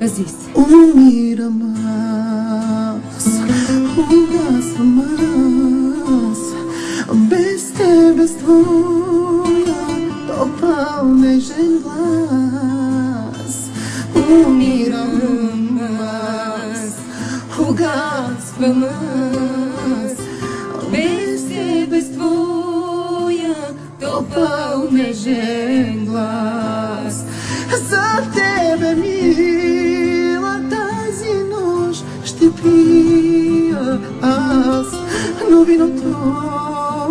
Aziz. Умирам аз, угасвам аз, без тебе, с твоя топъл нежен глас. Умирам аз, угасвам аз, без тебе, с твоя топъл нежен глас. За тебе, мила, тази нощ ще пия аз, но виното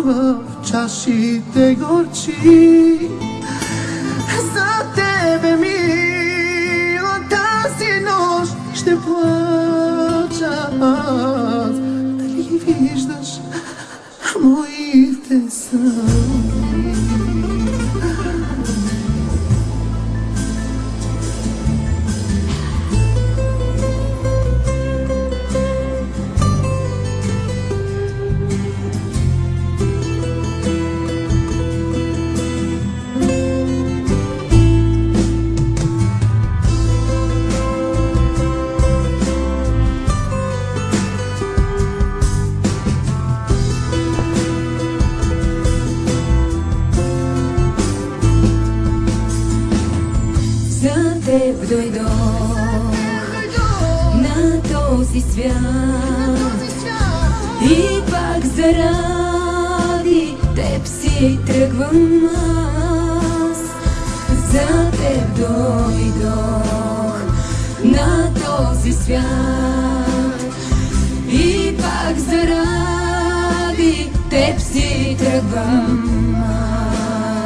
в чашите горчи. За тебе, мила, тази нощ ще плача аз. Дали виждаш моите сълзи? Дойдох на този свят и пак заради теб си тръгвам аз. За теб дойдох на този свят и пак заради теб си тръгвам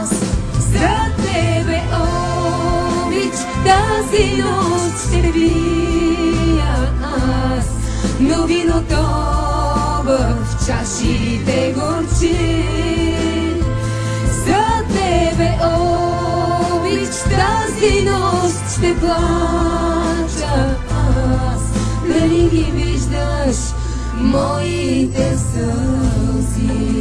аз. За тебе, тази нощ ще пия аз, но виното в чашите горчи. За тебе, обич, тази нощ ще плача аз. Дали ги виждаш моите сълзи?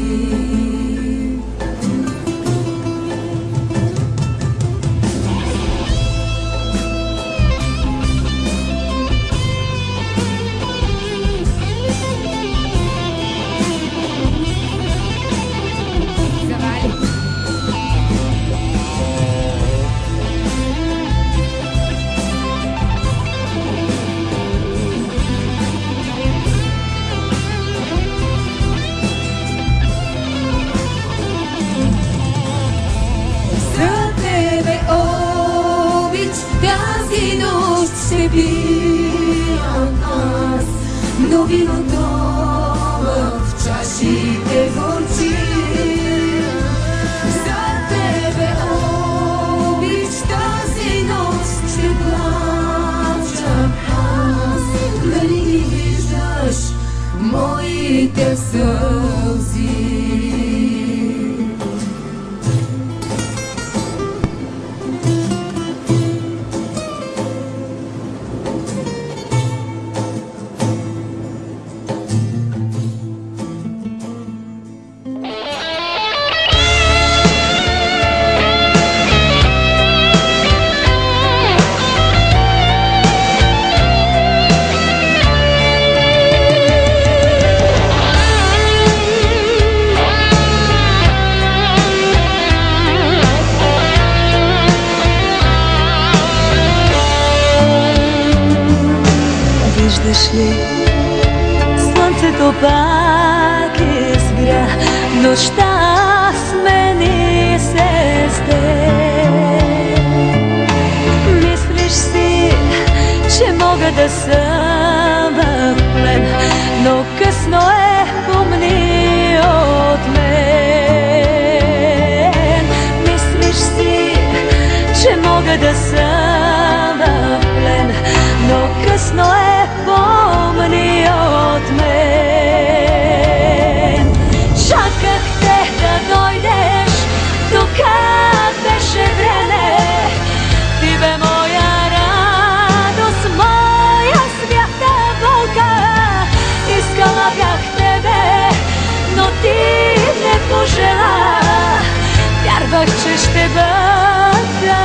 Ще пия аз, но виното в чашите горчи. За тебе, обич, тази нощ ще плача аз. Дали ги виждаш моите сълзи? Слънцето пак изгря, нощта смени се с теб. Мислиш си, че мога да съм в плен, но късно е, помни от мен. Мислиш си, че мога да съм в плен, но късно е, помни от мен. Чаках те да дойдеш, тук беше време. Ти бе моя радост, моя свята болка. Искала бях тебе, но ти не пожела. Вярвах, че ще бъда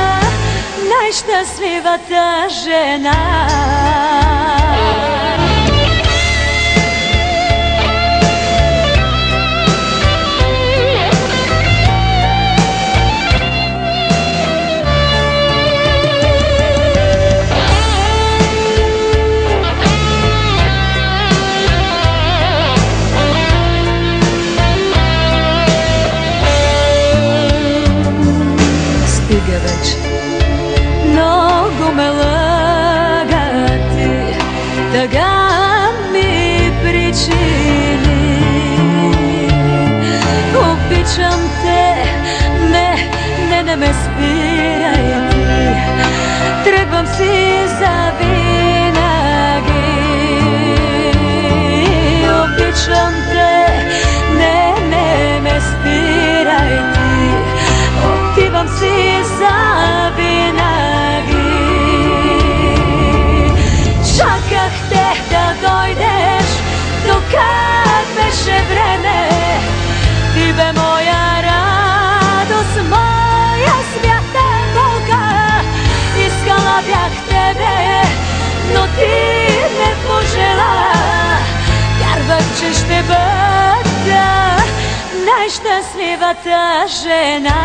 najšťastljivata žena. Stiga već Mnogo me lagati, da ga mi pričini. Upičam te, ne me spiraj ti, trebam si za vinagi. Upičam te, ne me spiraj ti, otivam si za vinagi. Čakah te da dojdeš, do kad beše vreme, ti be moja radost, moja svjata Boga. Iskala bjah tebe, no ti ne požela, jer ćeš te bata, najšťastliva ta žena.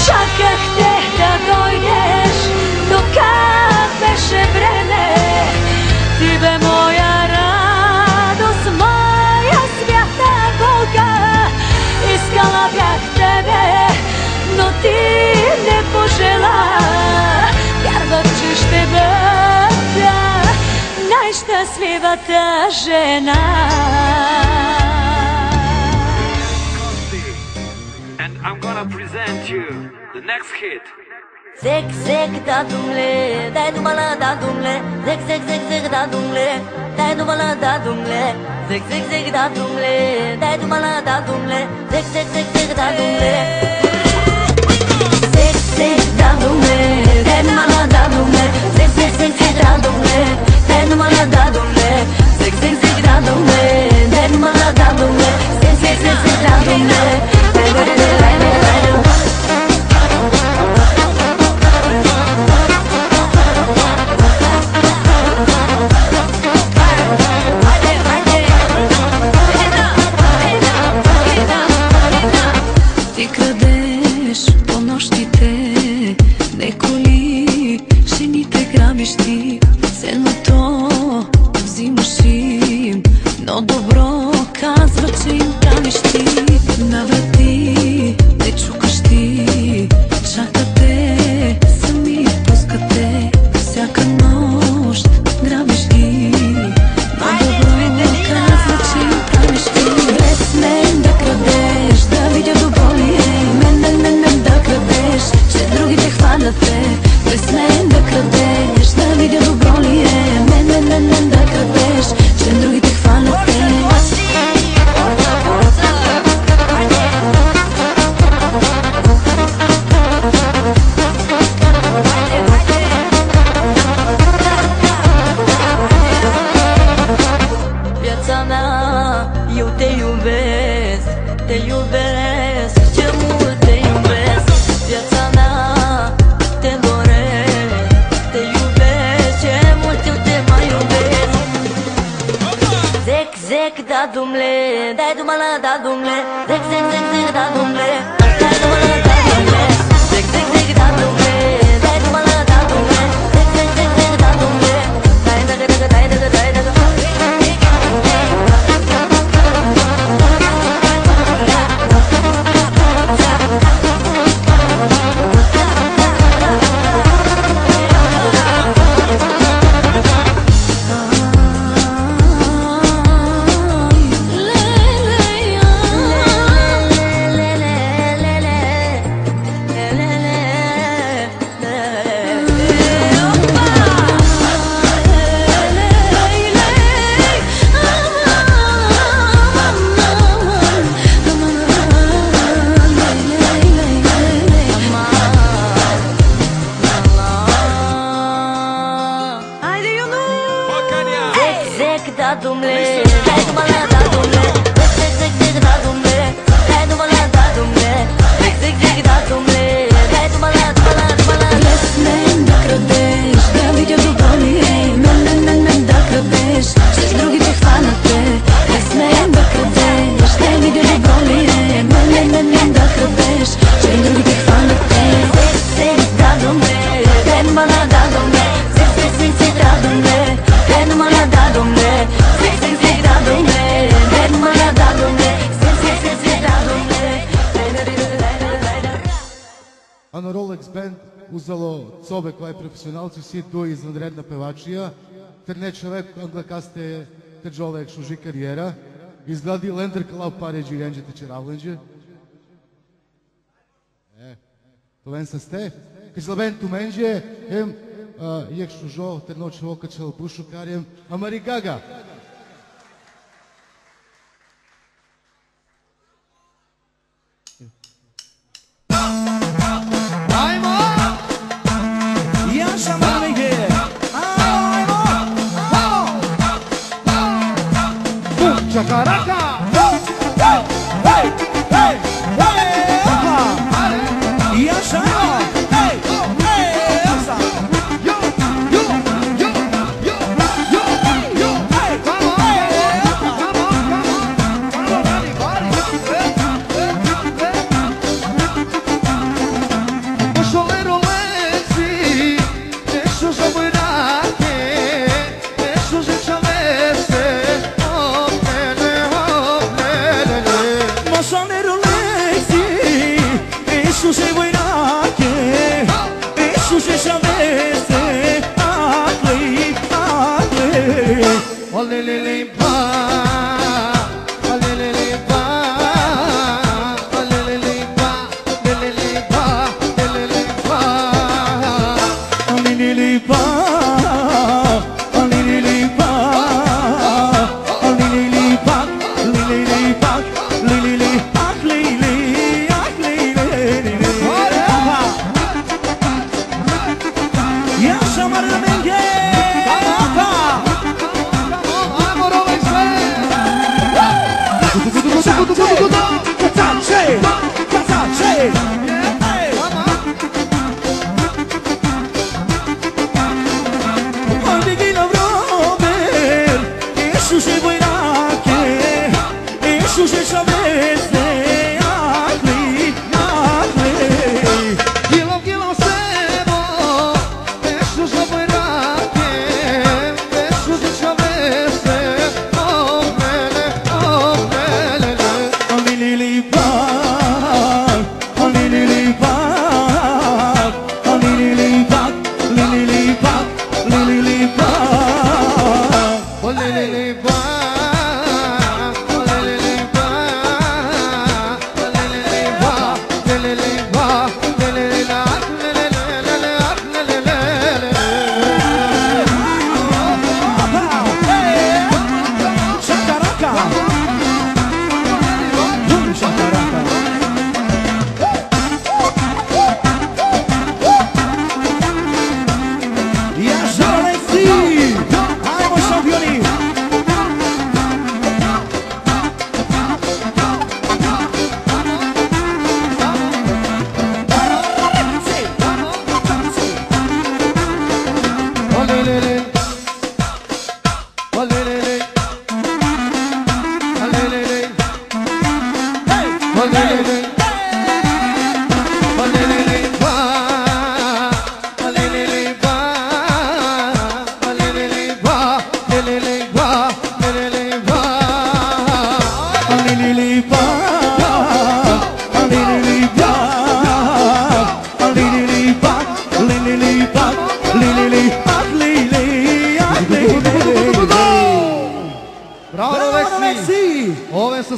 Čakah te da dojdeš, do kad beše vreme, ti be moja radost, moja svjata Boga. Iskala bjah tebe, no ti ne požela, jer ćeš te bata, najšťastliva ta žena. And I'm gonna present you the next hit. Zek zek da dumle, dai dumala da dumle, zek zek zek zek da dumle, dai dumala da dumle, zek zek zek da dumle, dai dumala da dumle, zek zek zek zek da dumle. Zek zek da dumle, dai dumala da dumle, zek zek zek zek da dumle, dai dumala da dumle, zek zek zek da dumle, dai dumala da dumle, zek zek zek zek da dumle. Ti kradeš po noštите, неколи жените грабиш ти, ценно то взимаш им, но добро казва, че им правиш ти. На врати не чукаш ти, чакате, сами пускате, всяка нощ грабиш ги, но добро казва, че им правиш ти. Без мен да крадеш, да видя добро ли е, мен да крадеш, че другите хваляте. Без мен да крадеш, да видя добро ли е, мен да крадеш, че другите хваляте. Viața mea, eu te iubesc, te iubesc, ce mult te iubesc. Viața mea, te doresc, te iubesc, ce mult eu te mai iubesc. Zec, zec, da dumle, dai dumala, da dumle, zec, zec, zec, zec, da dumle, dai dumala, da dumle, zec, zec, zec, da dumle, dai dumala, da dumle, zec, zec, zec, zec, da dumle, dai daga daga dai daga dai daga. da dumle, hai du mă la da dumle, zic da dumle, hai du mă la da dumle, zic da dumle, hai du mă la Lesmen da kradeš, da vidio dobro mi je. Men da kradeš, šest drugi će hvalat te. Lesmen da kradeš, da vidio dobro mi je. Men da kradeš, šest drugi će hvalat te. Zic da dumle, hai du mă la da dumle, zic da dumle, hai du mă la da dumle, zic da dumle, hai du mă la da dumle, zic da dumle. А на Rolex Band uzelo Cobe, koja je profesionalci, всі дуї извънредна певачия. Терне човек, англакасте тъджоле екшужи кариера. Изглади лендър калав пареджи ренджете черавленджи. Това са сте. Кишлабен туменджи, екшужо, терно човек качал бушо карием, Амари Гага. Chacaraca! Hey, hey, hey, hey! E a chama! Hey, hey, essa! Yo, yo, yo, yo, yo, yo! Hey, come on, come on, come on! Everybody! O choleiro lente, deixa o jabuiraque, deixa o gente alesse. Isso se vai na que, isso se chama esse, olha ele pa, olha ele pa, olha ele pa, olha ele pa, olha ele pa, olha ele pa, olha ele pa, olha ele pa, olha ele pa, olha ele pa.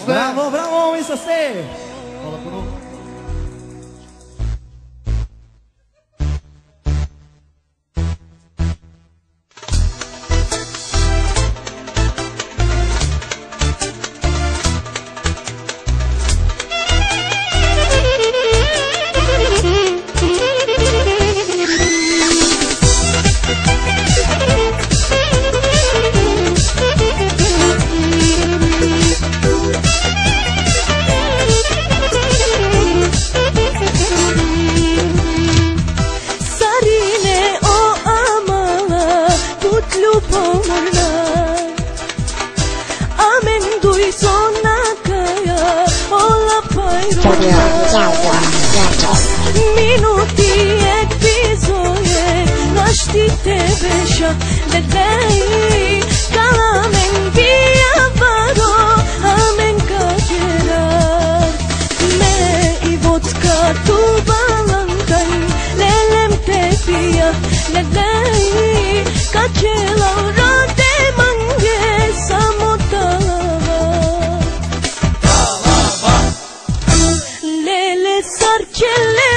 Bravo, bravo, Mr. Steve. quando sono caia o la pairona minuti episoje našti tebe ša da dej kalamen via varo amen kađerar me i vodka tu balantaj lelem te pija da dej kađela rode mange samo talava lele sarčele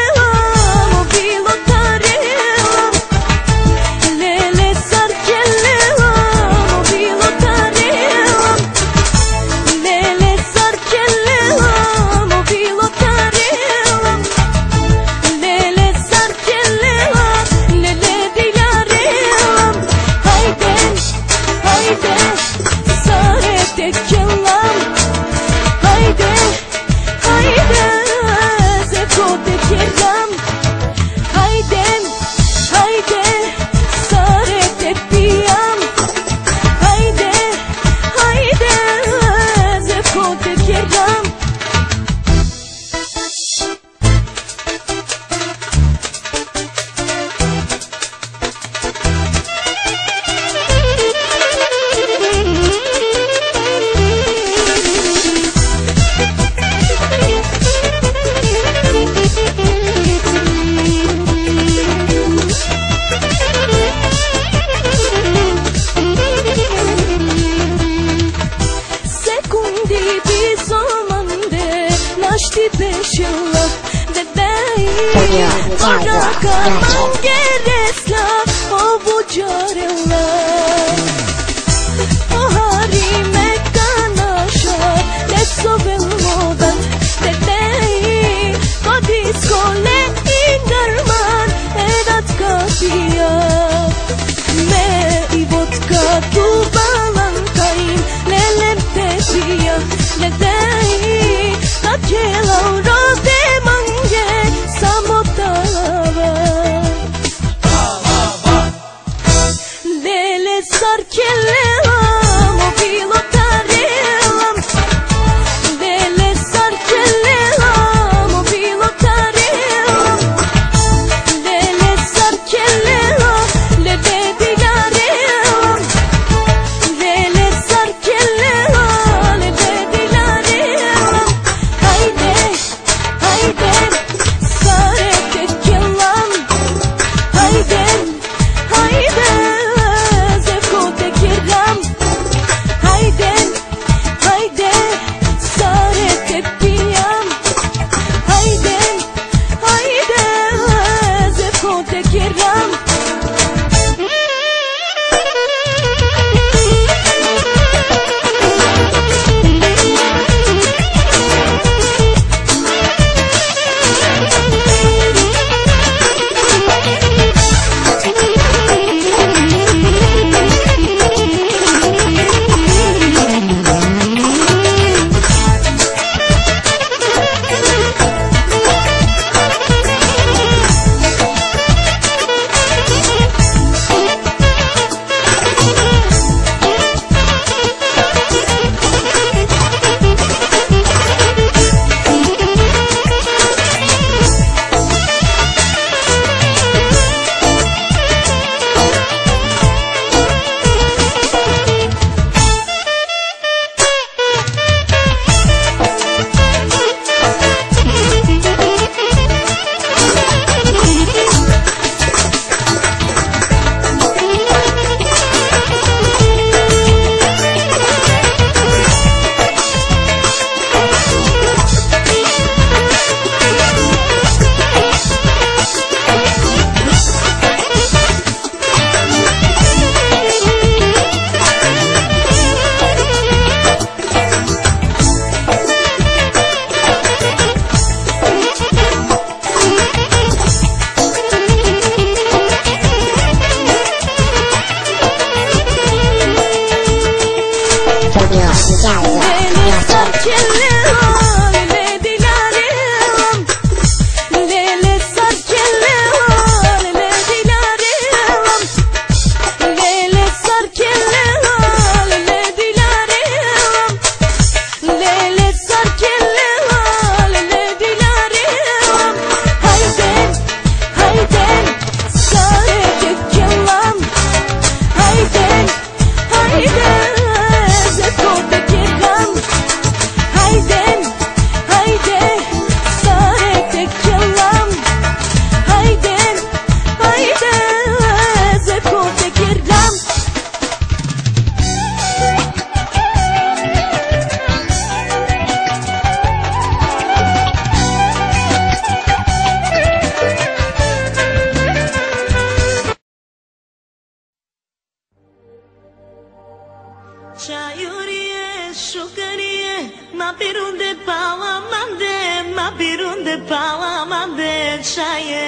șucărie, ma pirunde paua mande, ma pirunde paua mande, ceaie.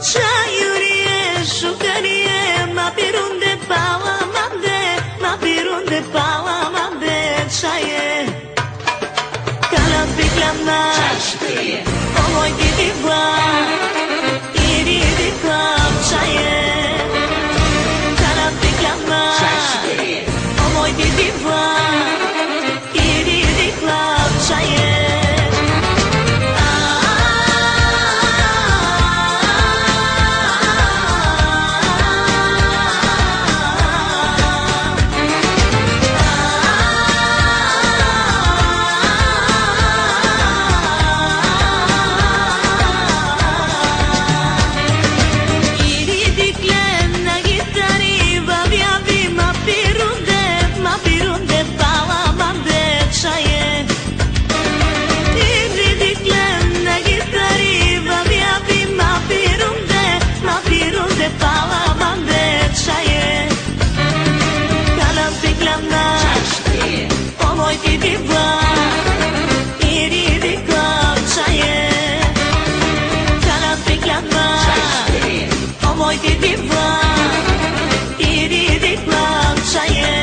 Ceaiurie, șucărie, ma pirunde paua mande, ma pirunde paua mande, ceaie. Cala piclana, omoi diva, iri diva, ceaie. Cala piclana, omoi diva, iri diva, ceaie. Omoi ti diva, iri diva, ceaie. Cala piclana, omoi ti diva, iri diva, ceaie.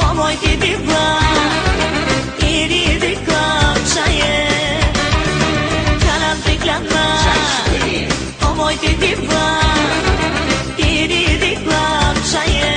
Omoi ti diva, iri diva, ceaie. Cala piclana, omoi ti diva, iri diva, ceaie.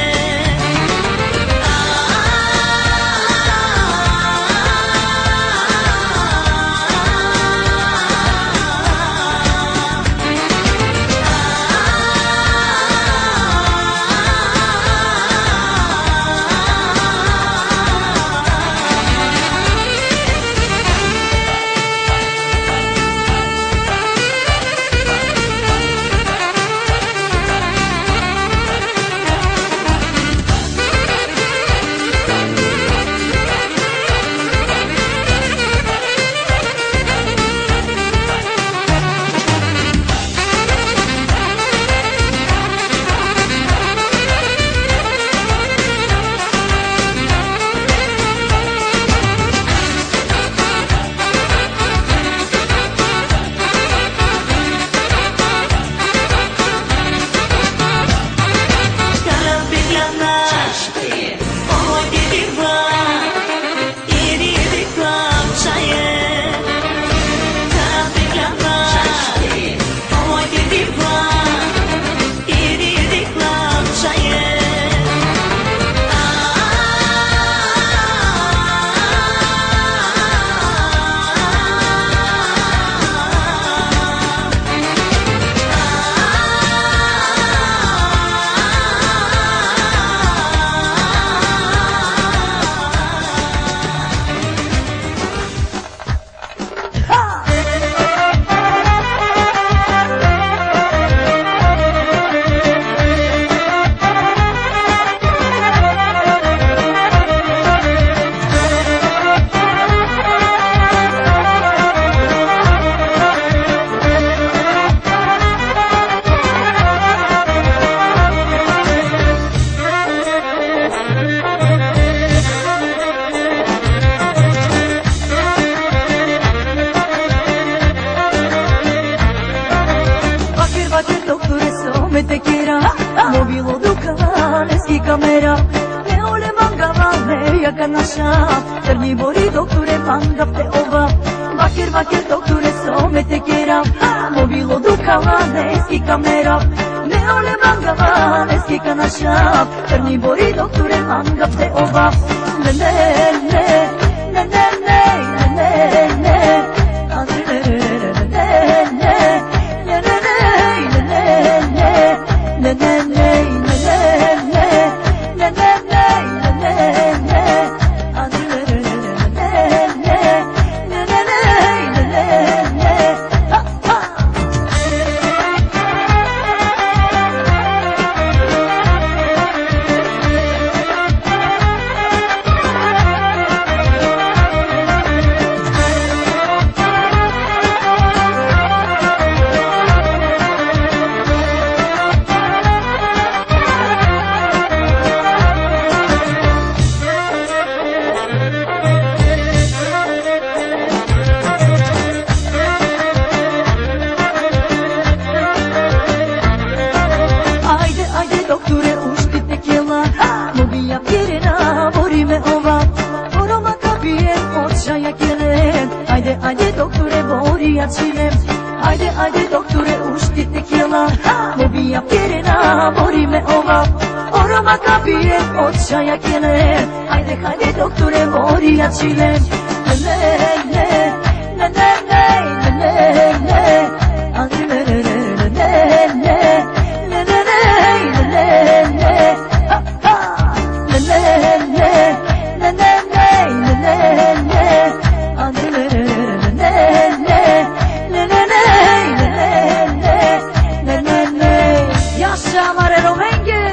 Carnivori doktore panga pe ova Vakir vakir doktore some te kera Mobilo dukala neski kamera Ne ole mangava neski kanasha Carnivori doktore panga pe ova Ne ne ne ne ne ne ne ne ajde doktore borijačine. Ajde doktore uštite kila. Ne bija pjerena, bori me ova. Oroma kapije od čaja kjele. Ajde doktore borijačine. Ne, ne, ne, ne, ne, ne, ne, ne. Ajde ne, ne, ne, ne, ne, ne, ne, ne, ne, ne, ne. Ne, ne, ne, ne, ne, ne, ne, ne. Ajde ne, ne, ne, ne, ne, ne, ne, ne, ne. Yaşa Marero Menge.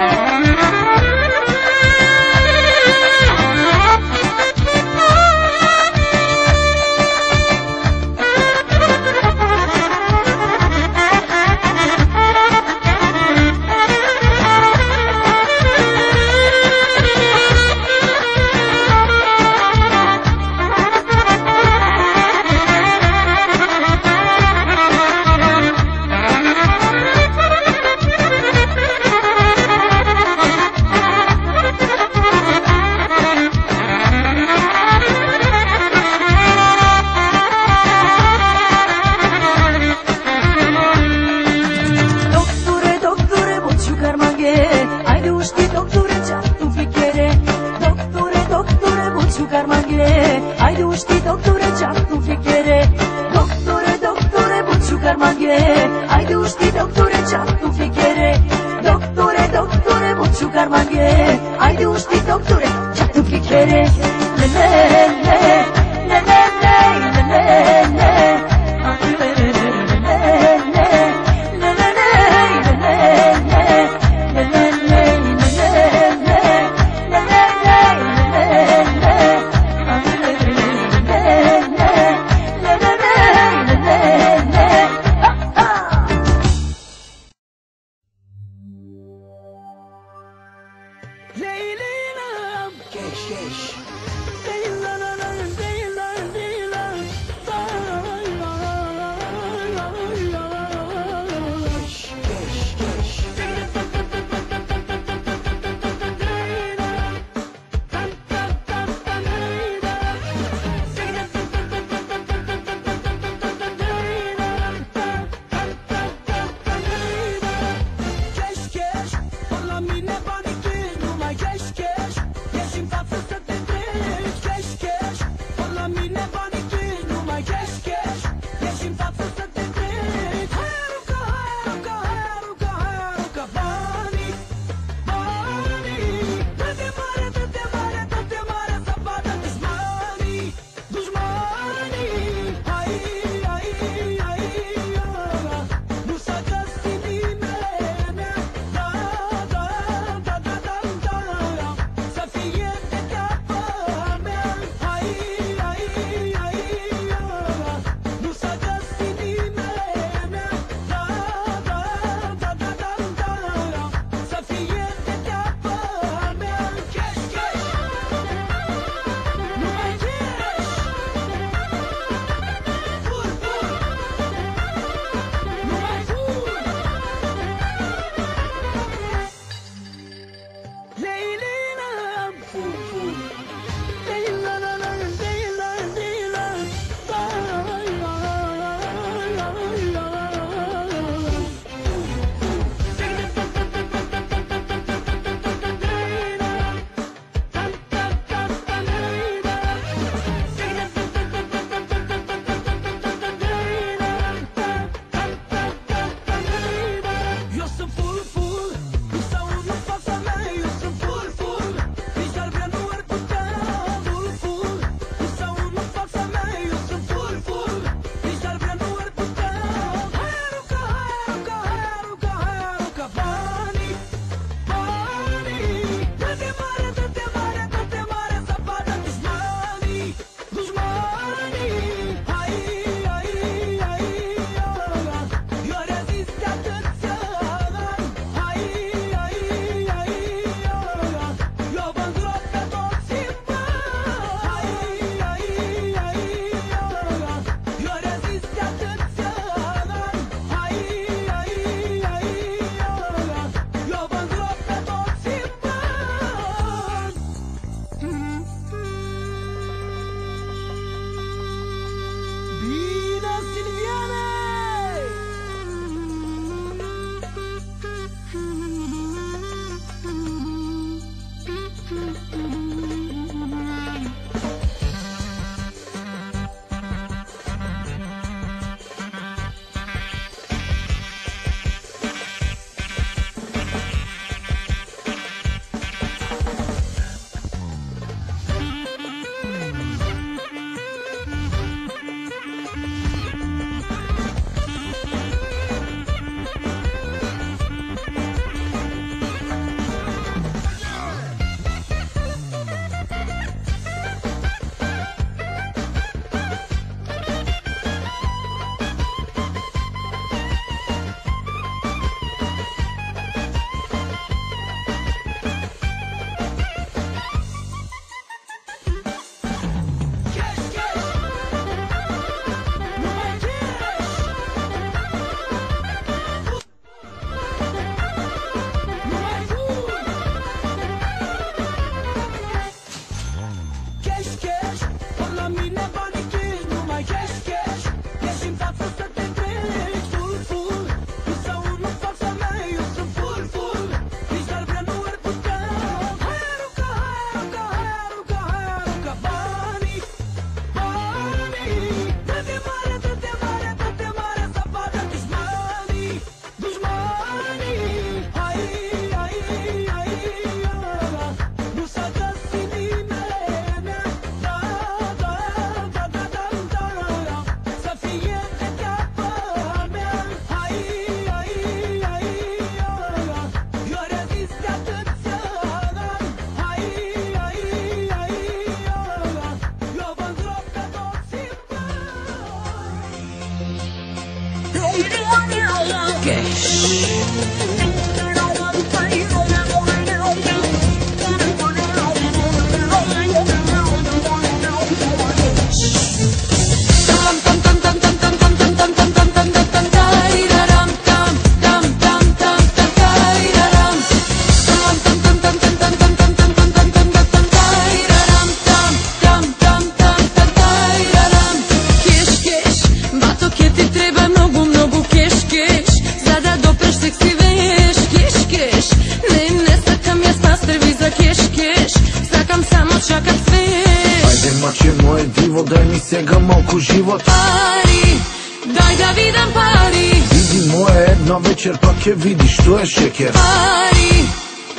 Daj mi svega malko život. Pari, daj da vidim pari. Vidi moje jedna večer pa ke vidiš, to je šeker. Pari,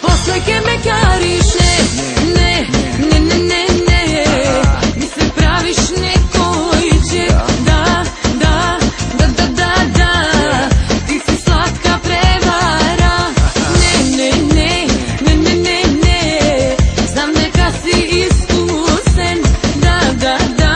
posle ke me kariš. Ne, ne, ne, ne, ne. Mi se praviš neko iđe. Da, da, da, da, da, da. Ti si slatka prevara. Ne, ne, ne, ne, ne, ne, ne. Znam neka si iskusen. Da, da, da.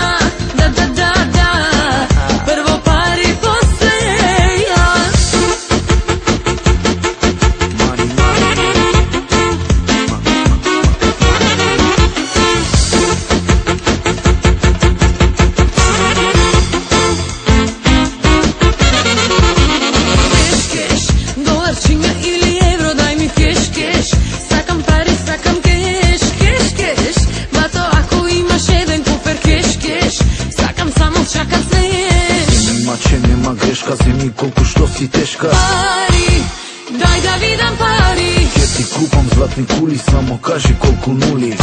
Zemi koliko što si teška. Pari, daj da vidim pari. Ke ti kupam zlatni kuli, samo kaži koliko nuli.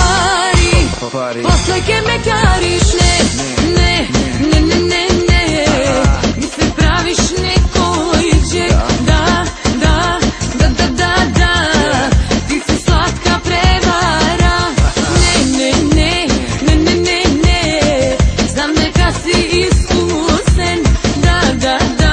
Pari, posle ke me kariš. Ne, ne, ne, ne, ne, ne. Mi se praviš neko iđe. Da, da, da, da, da, da. Ti si slatka prevara. Ne, ne, ne, ne, ne, ne, ne. Znam neka si iskusen. Da, da, da.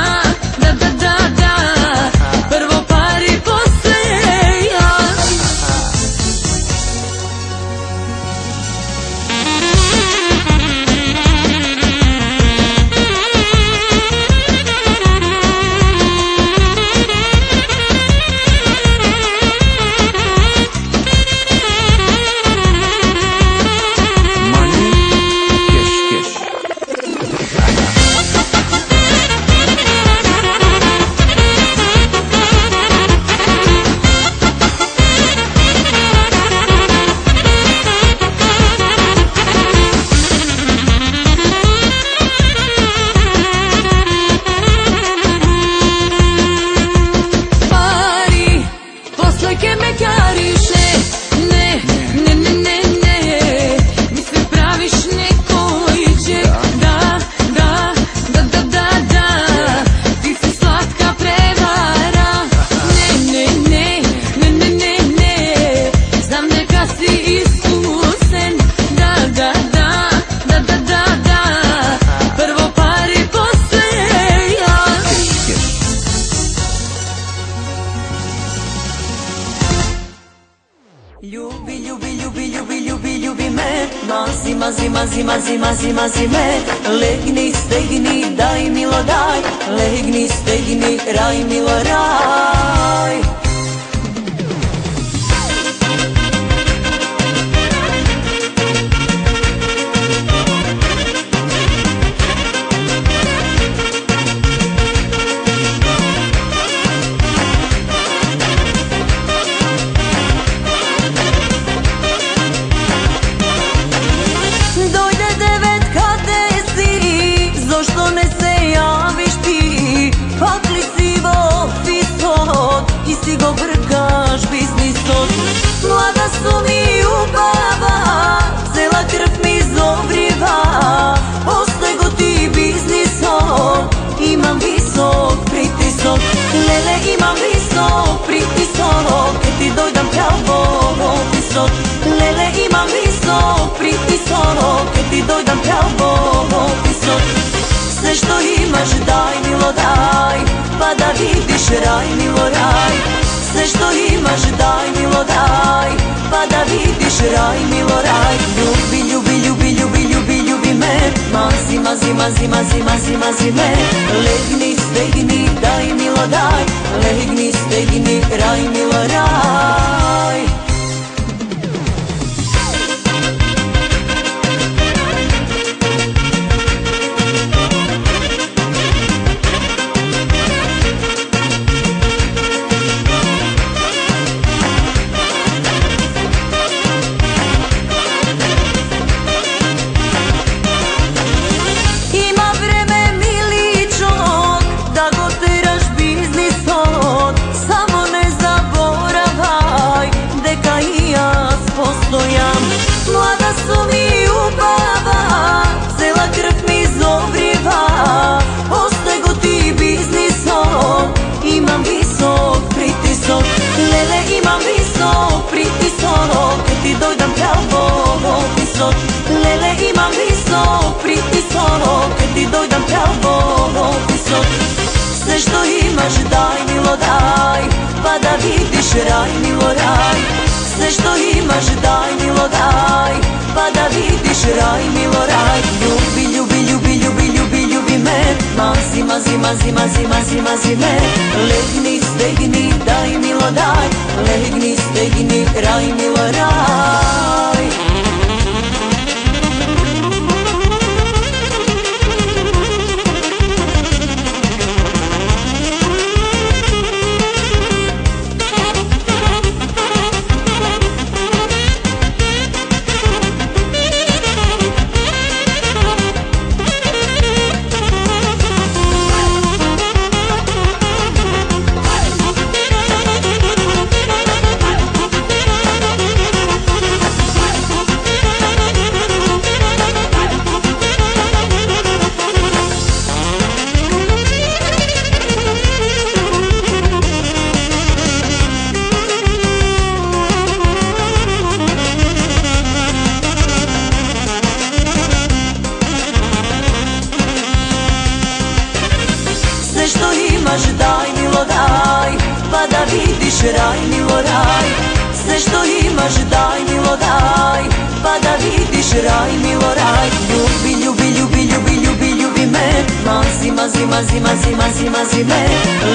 Mazi me, legni, stegni, daj milo daj. Legni, stegni, raj milo raj. Ti go brkaš biznisom. Mlada su mi ubava, cela krv mi zovriva. Posle go ti biznisom, imam visok pritisok. Lele, imam visok pritisok, ke ti dojdam pravo opisok. Lele, imam visok pritisok, ke ti dojdam pravo opisok. Sve što imaš daj milo daj, pa da vidiš raj milo raj. Sve što imaš daj milo daj, pa da vidiš raj milo raj. Ljubi, ljubi, ljubi, ljubi, ljubi, ljubi me. Mazi, mazi, mazi, mazi, mazi, mazi me. Legni stegni, daj milo daj, legni, stegni, raj milo raj. Mlada su mi ubava, cela krv mi zogriva, ostego ti biznisom, imam visok pritisok, lele imam visok pritisok, kad ti dojdam pravo opisok, lele imam visok pritisok, kad ti dojdam pravo opisok. Sve što imaš daj milo daj, pa da vidiš raj milo raj. Sve što imaš daj milo daj, pa da vidiš raj milo raj. Ljubi, ljubi, ljubi, ljubi, ljubi, ljubi me, mazi, mazi, mazi, mazi, mazi, mazi me. Legni, stegni, daj milo daj, legni, stegni, raj milo raj. Raj milo raj, sve što imaš daj milo daj, pa da vidiš raj milo raj. Ljubi, ljubi, ljubi, ljubi, ljubi, ljubi me, mazi, mazi, mazi, mazi, mazi, mazi me.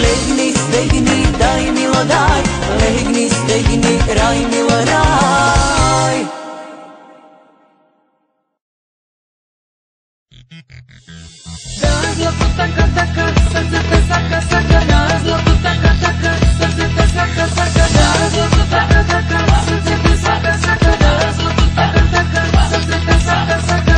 Legni, stegni, daj milo daj, legni, stegni, raj milo raj. Zlato taka taka, srce te saka saka, na zlato taka taka, srce te saka saka, na zlato taka taka, srce te saka saka, na zlato taka taka, srce te saka saka.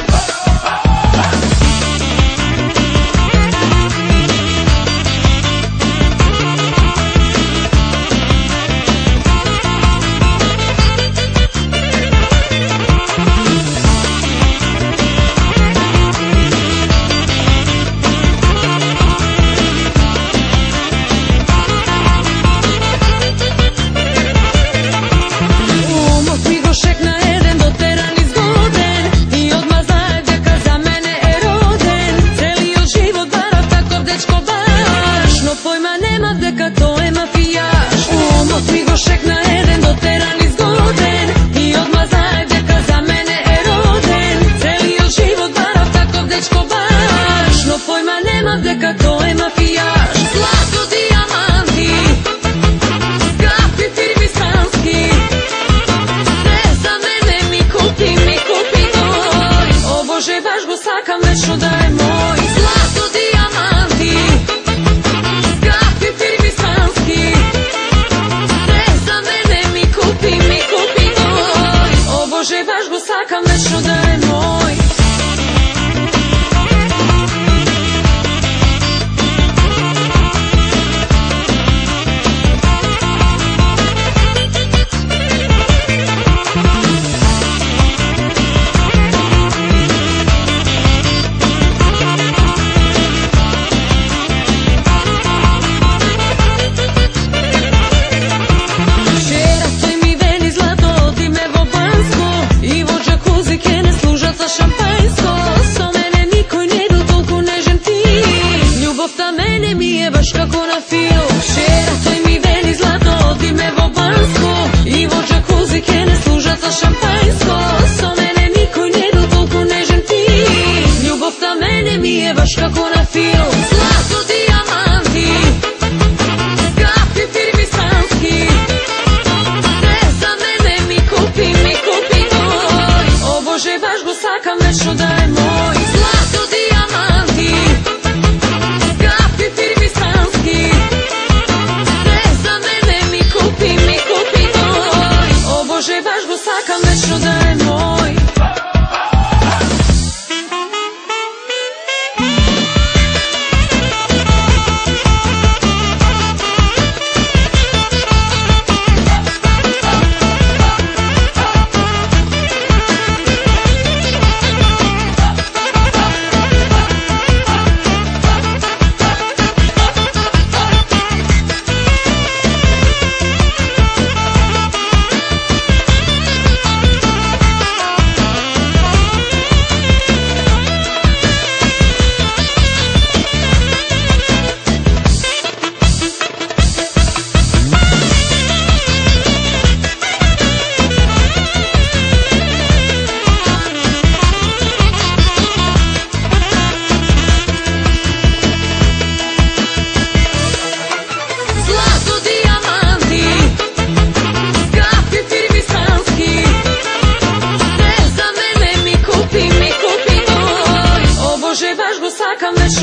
baš kako na film. Zlato, dijamant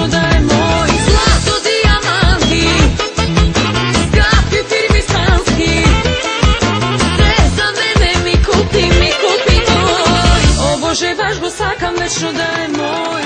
večno da je moj. Zlato, dijamanti, zgrati firmi stranski, sve za mene mi kupi moj. O Bože, baš go sakam večno da je moj.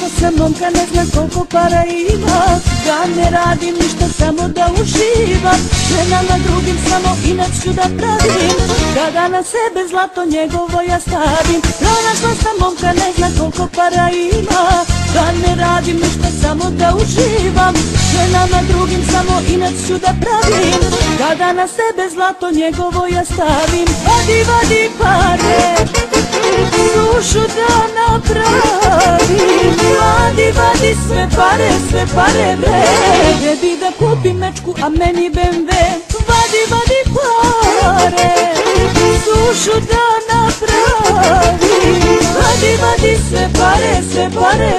što sam momka, ne znam koliko para ima. Da ne radim ništa, samo da uživam. Žena na drugim samo inac ću da pravim. Kada na sebe zlato njegovo ja stavim. Pronašla sam momka, ne znam koliko para ima. Da ne radim ništa, samo da uživam. Žena na drugim samo inac ću da pravim. Kada na sebe zlato njegovo ja stavim. Vadi, vadi pare, sušu da napravim. Vadi, vadi sve pare bre. Tebi da kupim mečku, a meni BMW. Vadi, vadi pare, sušu da napravim. Vadi, vadi sve pare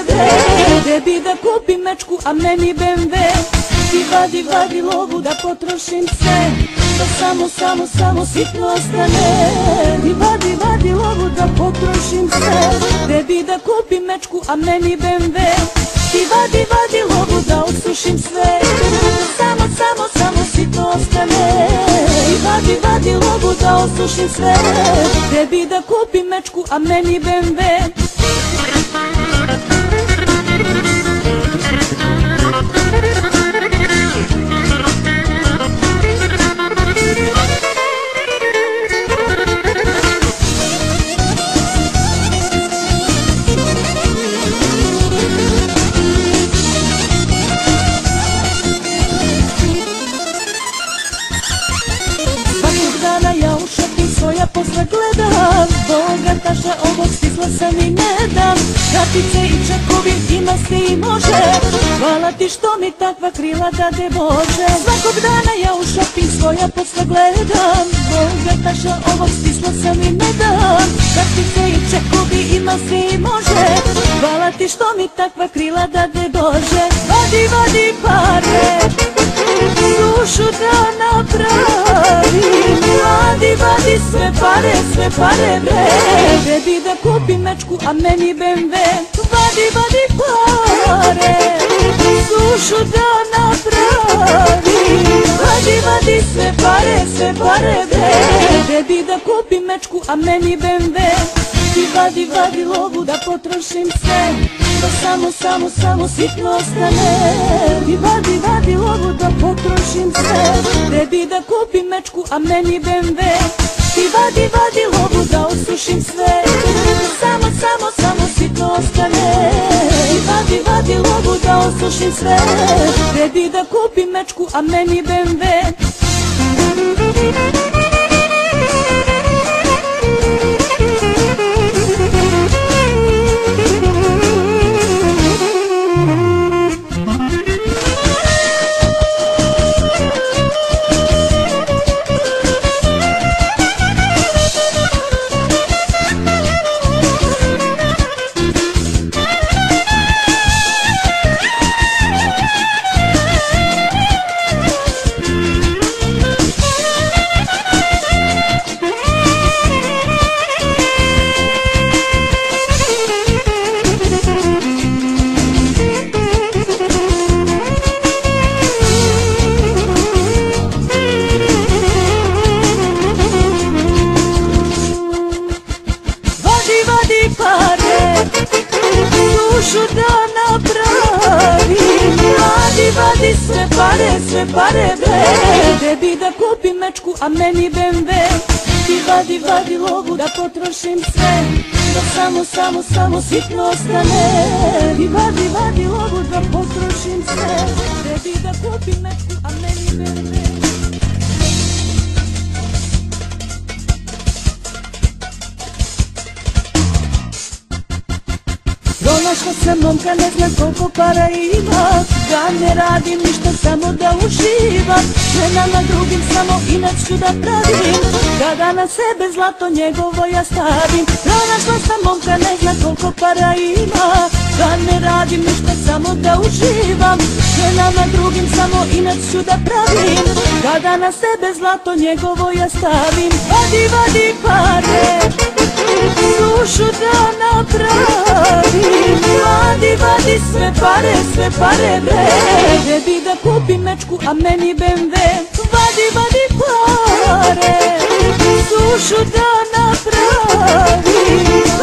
bre. Tebi da kupim mečku, a meni BMW. I vadi, vadi lovu da potrošim sve. Da samo sitno ostane. I vadi, vadi lovu da potrošim sve. Tebi da kupim mečku, a meni BMW. I vadi, vadi lovu da osušim sve. Samo sitno ostane. I vadi, vadi lovu da osušim sve. Tebi da kupim mečku, a meni BMW. Ja posle gledam, bogataša ovog stisla sam i ne dam. Kartice i čekovi ima se i može. Hvala ti što mi takva krila dade Bože. Svakog dana ja u shopping svoja posle gledam, bogataša ovog stisla sam i ne dam. Kartice i čekovi ima se i može. Hvala ti što mi takva krila dade Bože. Vadi, vadi pare, sušu da napravim. Vadi, vadi sve pare bre. Tebi da kupim mečku, a meni BMW. Vadi, vadi pare, sušu da napravim. Vadi, vadi sve pare bre. Tebi da kupim mečku, a meni BMW. I vadi, vadi lovu da potrošim sve. Da samo sitno ostane. I vadi, vadi lovu da potrošim sve. Tebi da kupim mečku, a meni BMW. I vadi, vadi lovu da osušim sve. Samo sitno ostane. I vadi, vadi lovu da osušim sve. Tebi da kupim mečku, a meni BMW. Sve pare bre. Tebi da kupim mečku, a meni BMW. I vadi, vadi lovu da potrošim sve. Da samo sitno ostane. I vadi, vadi lovu da potrošim sve. Tebi da kupim mečku, a meni BMW. Pronašla sam momka, ne znam koliko para ima. Da ne radim ništa, samo da uživam. Žena na drugim samo inac ću da pravim. Kada na sebe zlato njegovo ja stavim. Pronašla sam momka, ne znam koliko para ima. Da ne radim ništa, samo da uživam. Žena na drugim samo inac ću da pravim. Kada na sebe zlato njegovo ja stavim. Vadi, vadi pare, sušu da napravim. Vadi, vadi sve pare bre. Tebi da kupim mečku, a meni BMW. Vadi, vadi pare, sušu da napravim.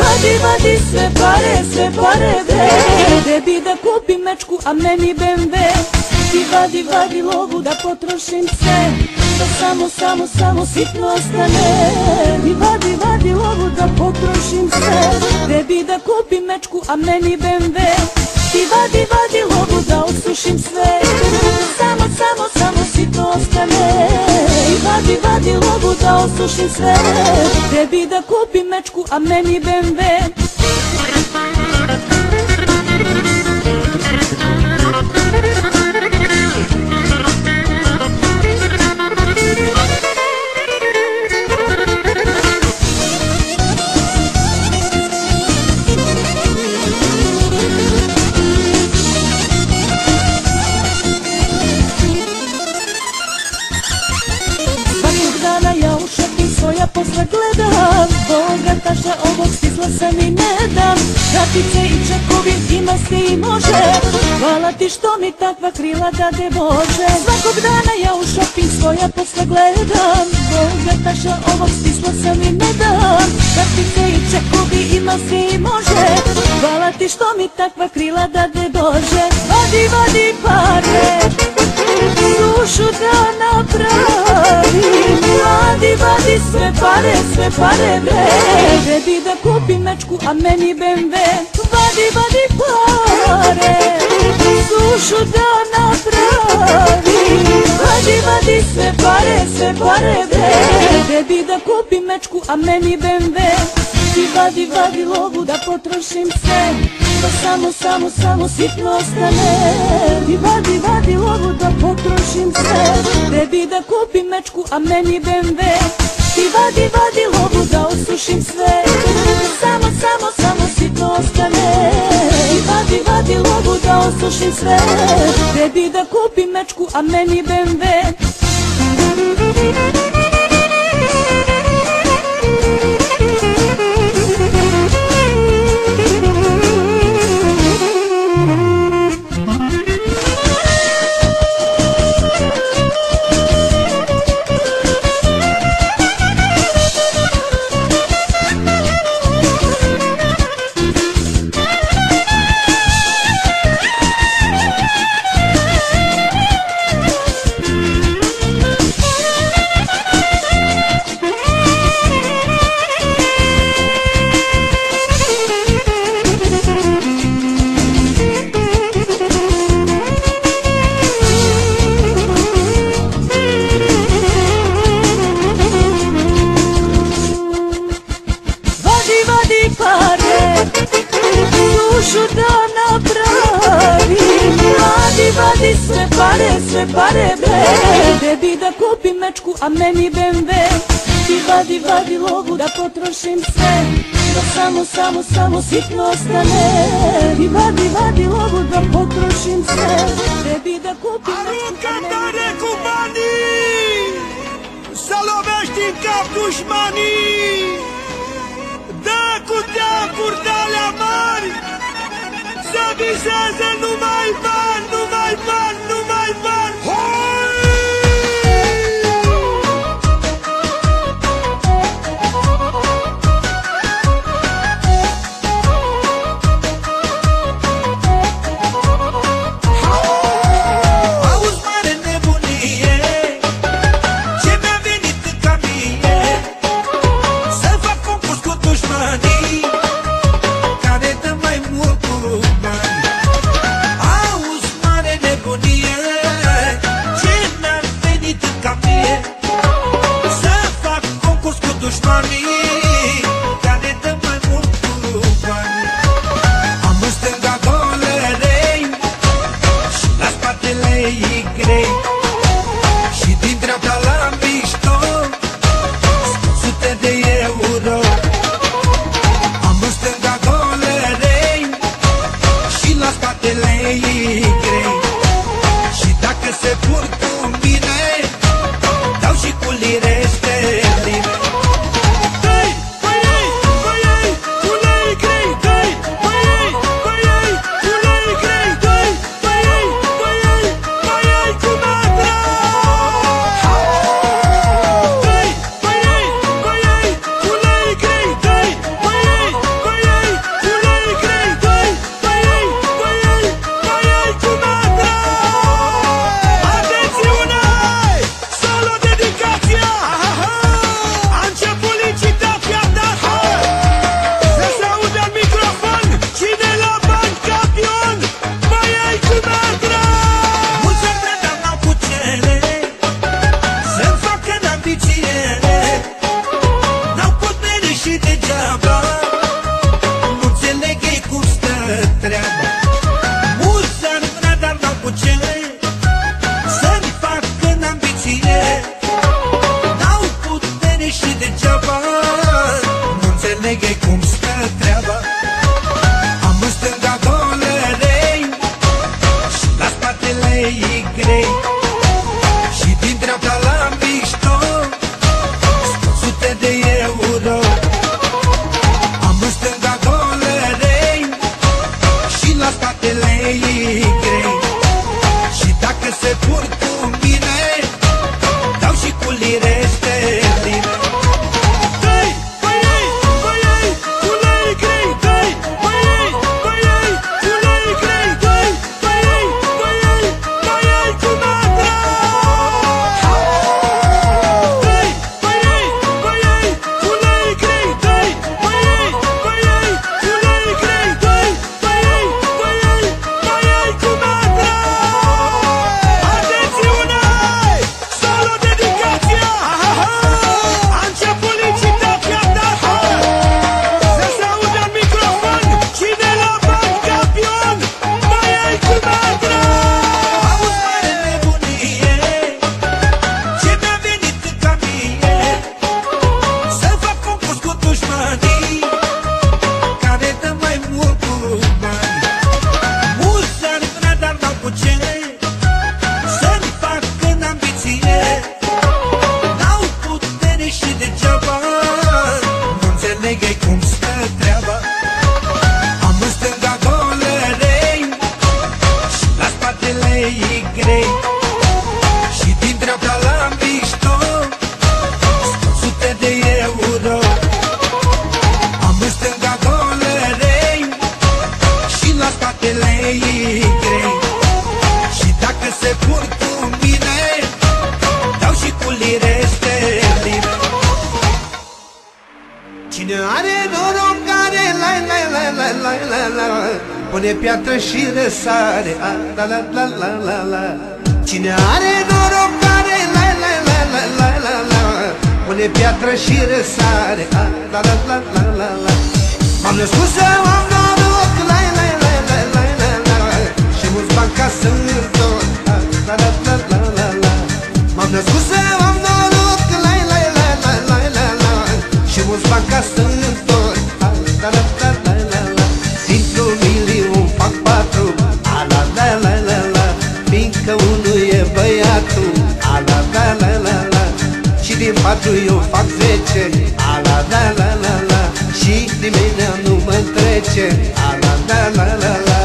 Vadi, vadi sve pare bre. tebi da kupim mečku, a meni BMW. Ti vadi lovu da potrošim sve, da samo sitno ostane. Ti vadi lovu da potrošim sve, tebi da kupim mečku, a meni BMW. Ti vadi lovu da osušim sve, samo sitno ostane. Ti vadi lovu da osušim sve, tebi da kupim mečku, a meni BMW. Ja posle gledam, bogataša ovog stisla sam i ne dam. Kartice i čekovi ima se i može, hvala ti što mi takva krila dade Bože. Svakog dana ja u shopping svoja posle gledam, bogataša ovog stisla sam i ne dam. Kartice i čekovi ima se i može, hvala ti što mi takva krila dade Bože. Vadi pare, dušu da napravim, vadi sve pare bre. Tebi da kupim mečku, a meni BMW. Vadi pare, dušu da napravim, vadi sve pare bre. Tebi da kupim mečku, a meni BMW. Ti vadi lovu da potrošim sve, da samo sitno ostane. Ti vadi lovu da potrošim sve, tebi da kupim mečku, a meni BMW. Ti vadi lovu da osušim sve, samo sitno ostane. Ti vadi lovu da osušim sve, tebi da kupim mečku, a meni BMW. Vadi sve pare bre. Tebi da kupim mečku, a meni BMW. Ti vadi lovu da potrošim sve, da samo sitno ostane. Ti vadi lovu da potrošim sve, tebi da kupim mečku, a meni BMW. Cubani, să lovești în cap dușmanii, dă cu teacuri de-alea mari, să viseze numai bani, numai bani, numai bani. Auzi mare nebunie, ce mi-a venit ca mie, să fac concurs cu dușmanii, care dă mai mult cu bani. Auzi mare nebunie, ce mi-a venit ca mie, să fac concurs cu dușmanii, care dă mai mult cu bani. Am în stânga dolerei și la spatele ei grei, și din dreapta la mișto sute de euro. Am în stânga dolerei și la spatele ei grei, și dacă se purc cu mine dau și cu lire sterline. Hey! la la la. Pune piatră și răsare, la la la la la la. Cine are noroc care, la la la la la la la. Pune piatră și răsare, la la la la la la. M-am născut să am noroc, la la la la la la la. Și mulți bani ca să-mi întorc, la la la la la la. M-am născut să am noroc, la la la la la la la. Și mulți bani ca să-mi întorc, la la la la la la. Dintr-un milion fac 4, la la la la la. Fiindcă unul e băiatul, la la la la la. Și din 4 eu fac 10, la la la la la. Și nimeni nu mă întrece, la la la la la.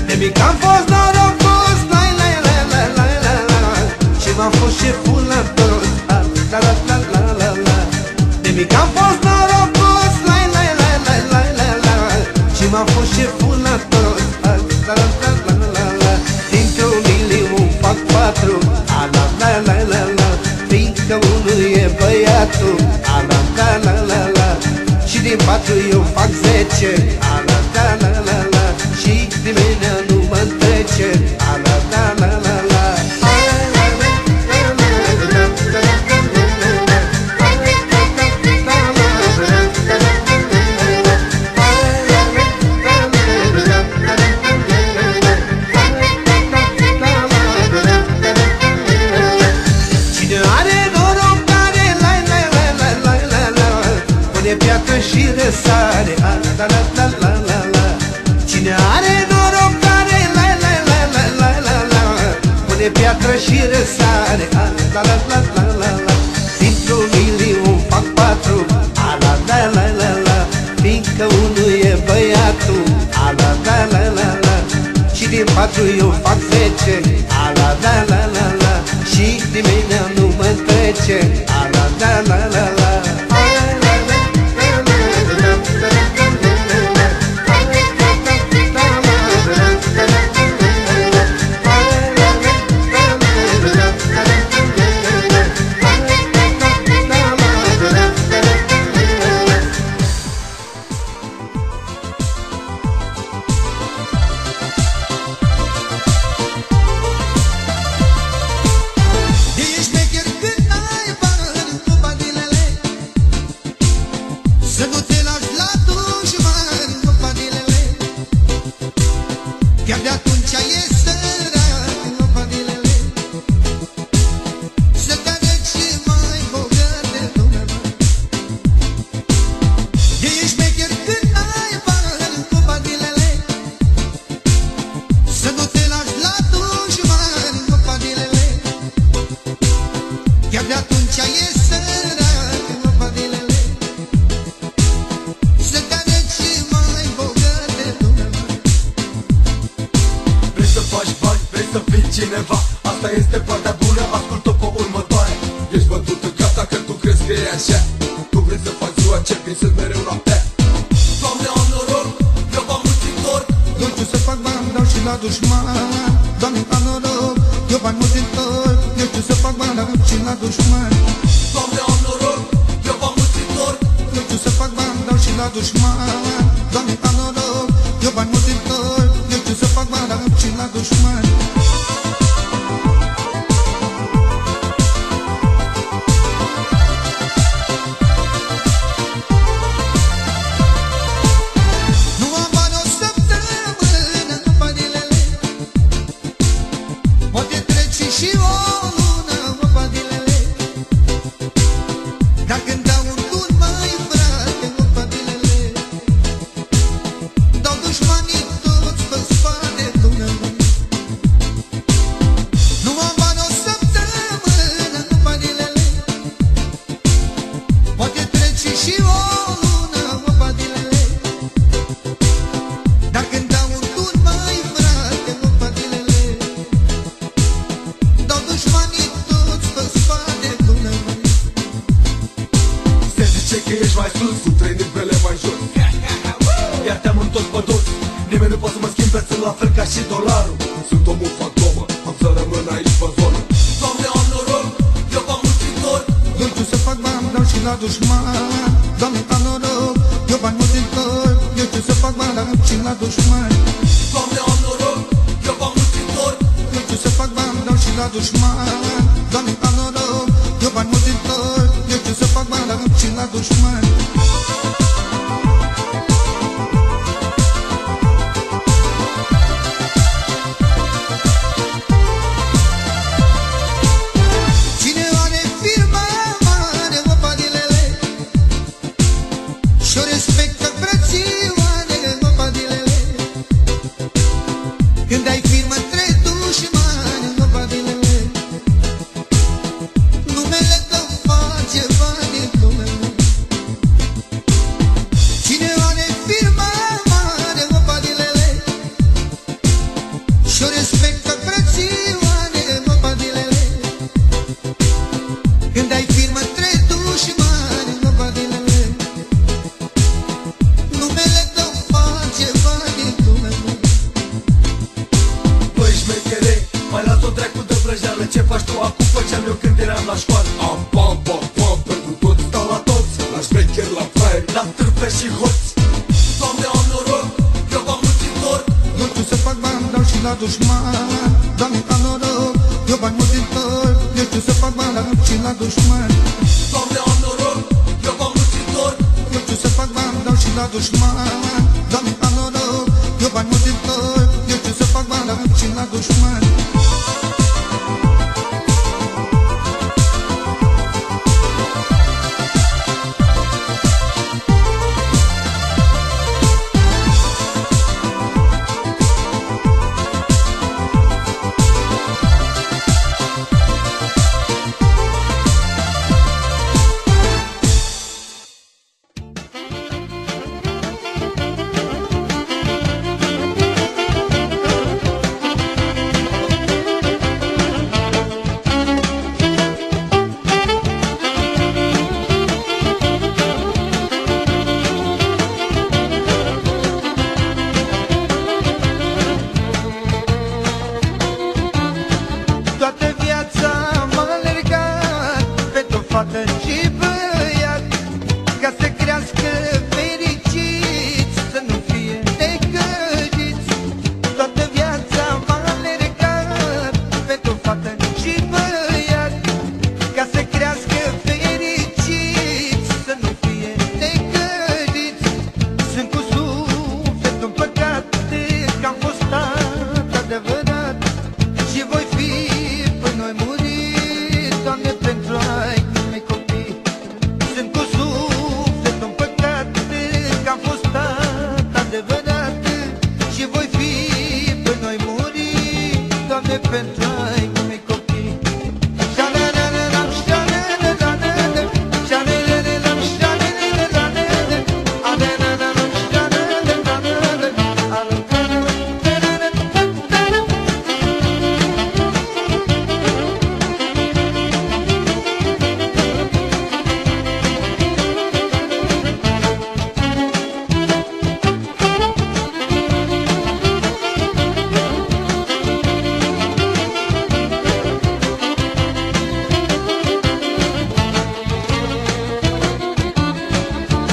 De mic am fost norocos, la la la la la la la. Și m-am fost șeful la toți, la la la la la la. De mic am fost norocos, la la la la la la la. Și m-am fost șeful la toți, la la la la la la. Dintr-un milion fac 4, la la la la la. Fiindcă unul e băiatul, la la la la la. Și din 4 eu fac 10, la la la la la. Și nimeni nu mă întrece, la la la la la. Cine are noroc care, la la la la la la la. Pune piatră și răsare, la la la la la la. Cine are noroc care, la la la la la la la. Pune piatră și răsare, la la la la la la. Dintr-un milion fac 4, la la la la la. Fiindcă unul e băiatul, la la la la la. Și din 4 eu fac 10, la la la la la. Și nimeni nu mă întrece, la la la la la. Chiar de atunci e sărat, papadilele. Să te arăți mai bogat de lumea. Ești șmecher când ai bani, papadilele. Să nu te lași la dușmani, papadilele. Chiar de atunci e sărat, papadilele. Să te arăți mai bogat de lumea. Vrei să fii cineva, asta este partea bună, ascult-o pe următoare. Ești bătută gata că tu crezi că e așa. Tu vrei să faci ziua ce visezi mereu noaptea. Doamne, am noroc, eu v-am mulțitor. Nu știu să fac bani, dau și la dușman. Doamne, am noroc, eu bani mulțitor. Nu știu să fac bani, dau și la dușman. Doamne, am noroc, eu v-am mulțitor. Nu știu să fac bani, dau și la dușman. Doamne, am noroc, eu bani mulțitor. Nu știu să fac bani, dau și la dușman. Nu am bani o săptămână, papadilele. Poate trece și o lună, papadilele. Dar când dau un bun, mai frate, papadilele. Dau dușmanii toți pe spate, Dumnezeu. Nu am bani o săptămână, papadilele. Poate trece și o lună, papadilele. Dar când dau un bun, mai frate, papadilele. Dau dușmanii toți pe spate, Dumnezeu. Se zice că ești mai sus, cu 3 nivele mai jos. Nimeni nu poate să mă schimbe, sunt la fel ca și dolarul. Sunt omul fantomă, am să rămân aici pe zonă. Doamne, am noroc, eu v-am mulțitor. Nu știu să fac bani, dau și la dușman. Doamne, am noroc, eu bani mulțitor. Eu știu să fac bani, dau și la dușman. Doamne, am noroc, eu v-am mulțitor. Eu știu să fac bani, dau și la dușman. Doamne, am noroc, eu bani mulțitor. Eu știu să fac bani, dau și la dușman. Când ai firmă trei dușmani, nopadilele, numele tău face bani în lumele. Cine are firmă mare, nopadilele, și-o respectă frățioare, nopadilele. Când ai firmă trei dușmani, nopadilele, numele tău face bani în lumele. Mai las-o dracu de vrăjeală. Ce faci tu acum făceam eu când eram la școală? Am bam, bam, bam, pentru toți. Stau la toți, la șmecher, la fraier, la târfe și hoți. Doamne, am noroc, eu v-am mulțitor. Nu știu să fac bani, dau și la dușman. Doamne, am noroc, eu bani mulțitor. Eu știu să fac bani, dau și la dușman. Doamne, am noroc, eu v-am mulțitor. Eu știu să fac bani, dau și la dușman. Doamne, am noroc, eu bani mulțitor. Eu știu să fac bani, dau și la dușman. Și băiat, ca să crească fericiți, să nu fie necăjiți. Toată viața m-a alergat pentru fată și băiat, ca să crească fericiți, să nu fie necăjiți. Sunt cu sufletul împăcat, că am fost tată adevărat și voi fi până noi muri, Doamne, pentru ai. Sunt cu sufletul împăcat, că am fost tată adevărat și voi fi până noi muri, Doamne, pentru ai mei copii.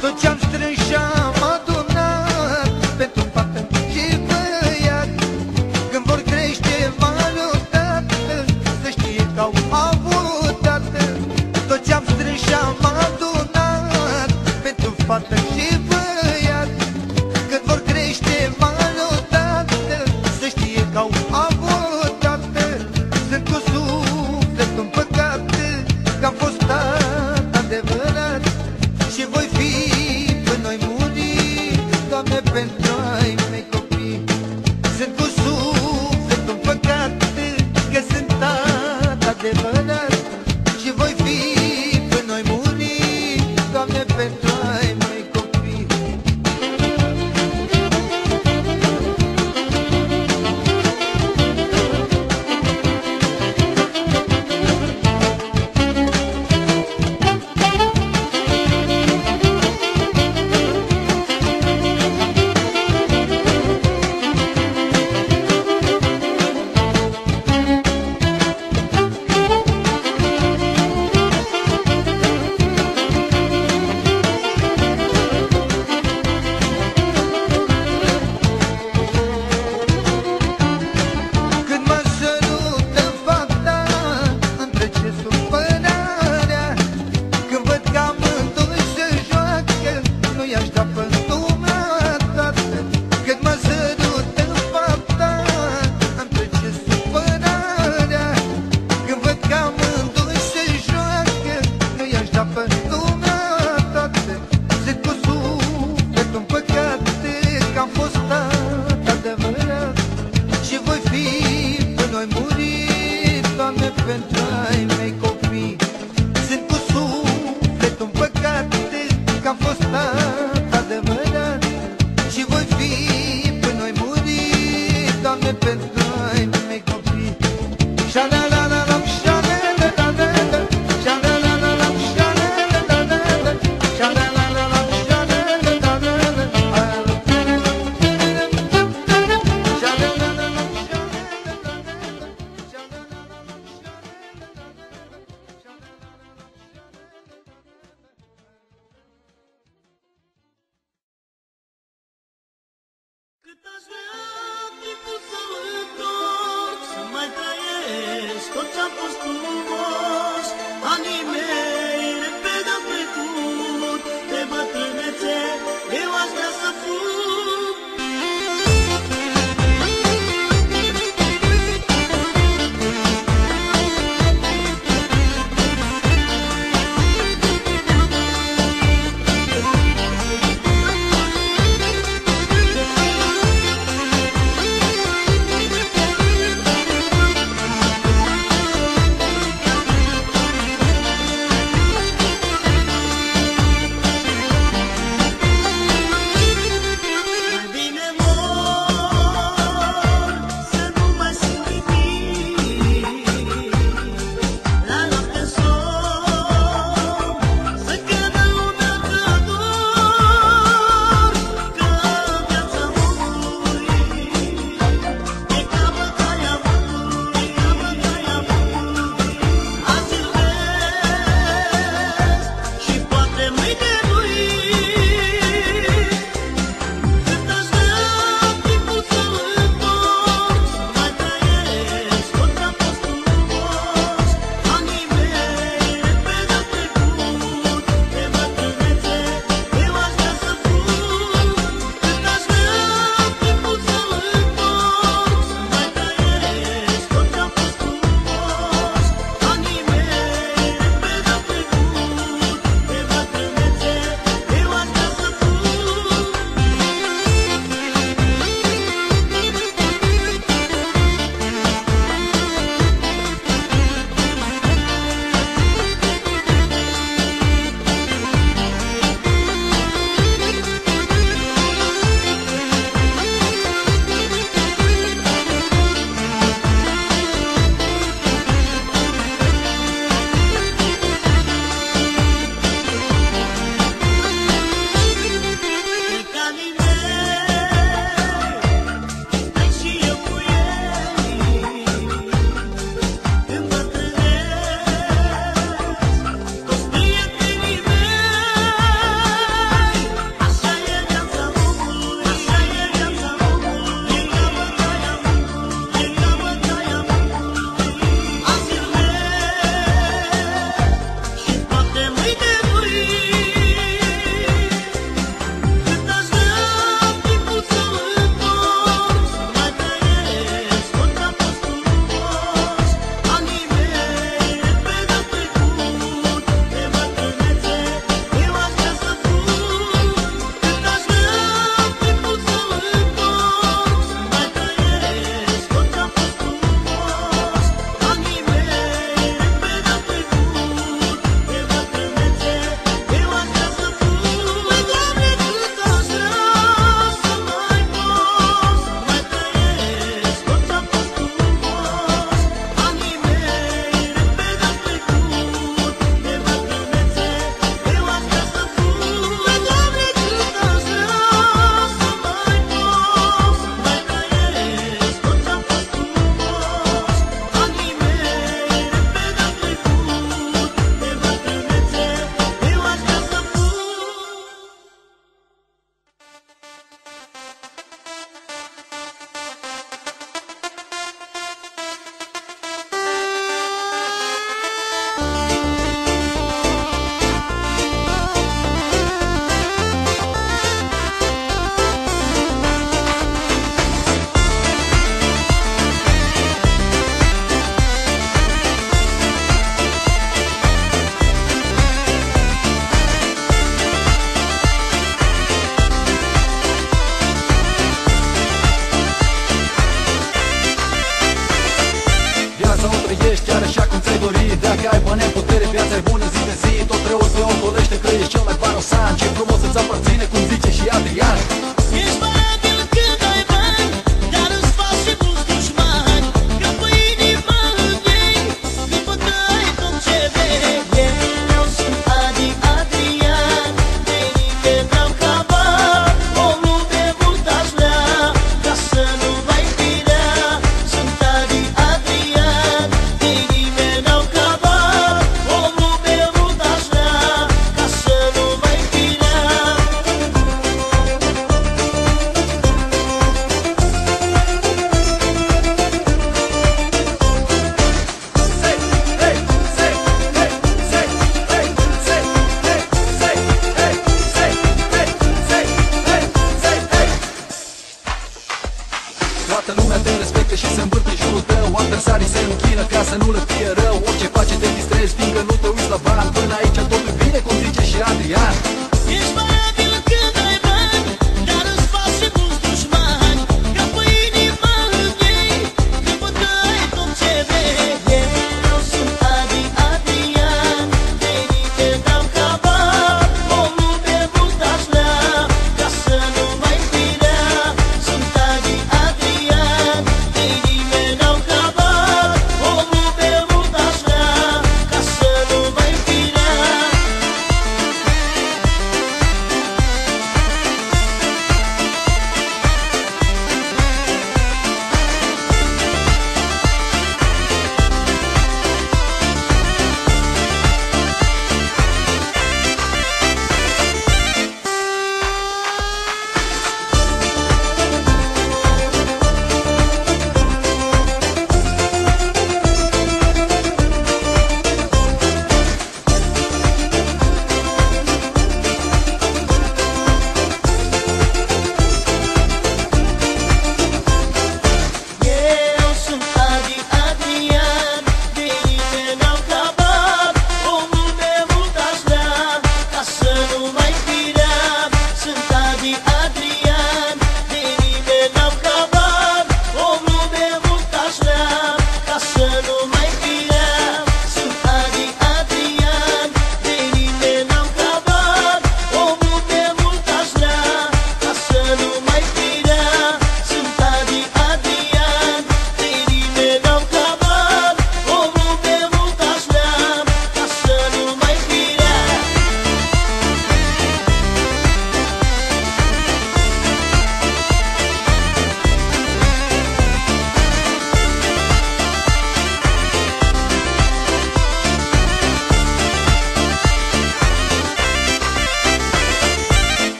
Tot ce-am strâns și-am adunat pentru fată și băiat, când vor crește mari odată, să știe că au avut tată. Tot ce-am strâns și-am adunat pentru fată și băiat, când vor crește mari odată, să știe că au avut tată. Sunt cu sufletul împăcat, că am fost tată adevărat și voi fi până noi muri, Doamne, pentru ai mei copii. Sunt cu sufletul împăcat, că sunt tată adevărat și voi fi până noi muri, Doamne, pentru ai mei copii. tot ce-a fost frumos. Anii mei repede au trecut, de bătrânețe eu aș vrea să fug.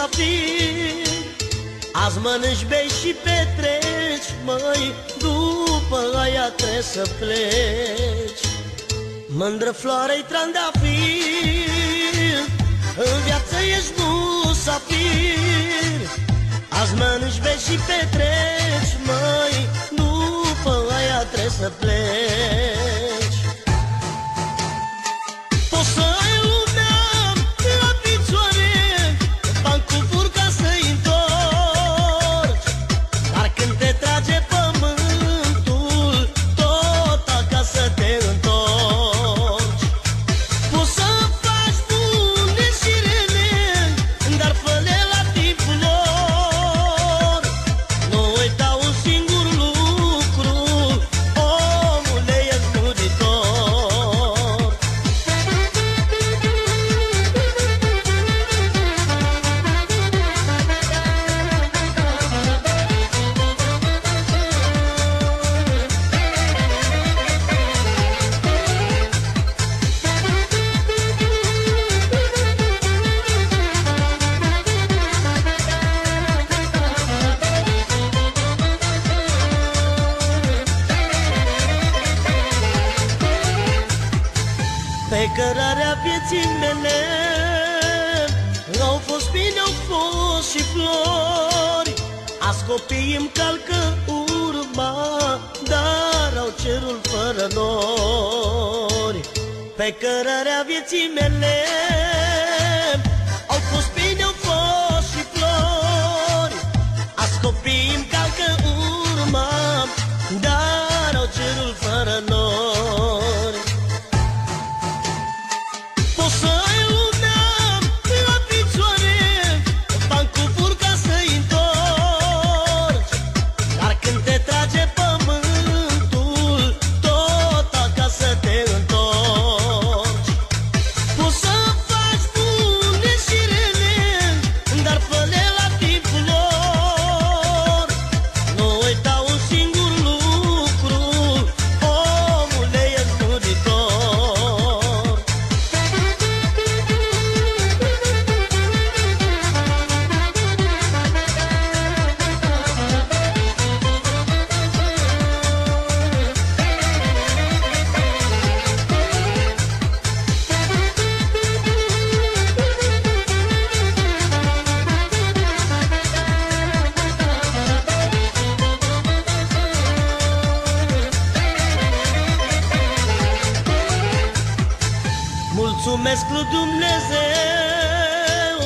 musafir. Azi mănânci, bei și petreci, măi, după aia trebuie să pleci. Mândră floare-i trandafir, în viață ești musafir. Azi mănânci, bei și petreci, măi, după aia trebuie să pleci. Poți să ai lumea la picioare, bani cu furca să-i întorci, dar când te trage pământul, tot acasă te întorci. Poți să faci bune și rele, dar fă-le la timpul lor. Nu uita un singur lucru, omule, ești muritor. Pe cărarea vieții mele au fost bine, au fost și flori. Azi copiii îmi calcă urma, dar au cerul fără nori. Pe cărarea vieții mele au fost bine, au fost și flori. Azi copiii îmi calcă urma, dar au cerul fără nori. Poți să ai lumea la picioare, bani cu furca să-i întorci, dar când te trage pământul, tot acasă te întorci. Poți să faci bune și rele, dar fă-le la timpul lor. Nu uita un singur lucru, omule, ești muritor. Mulțumesc lui Dumnezeu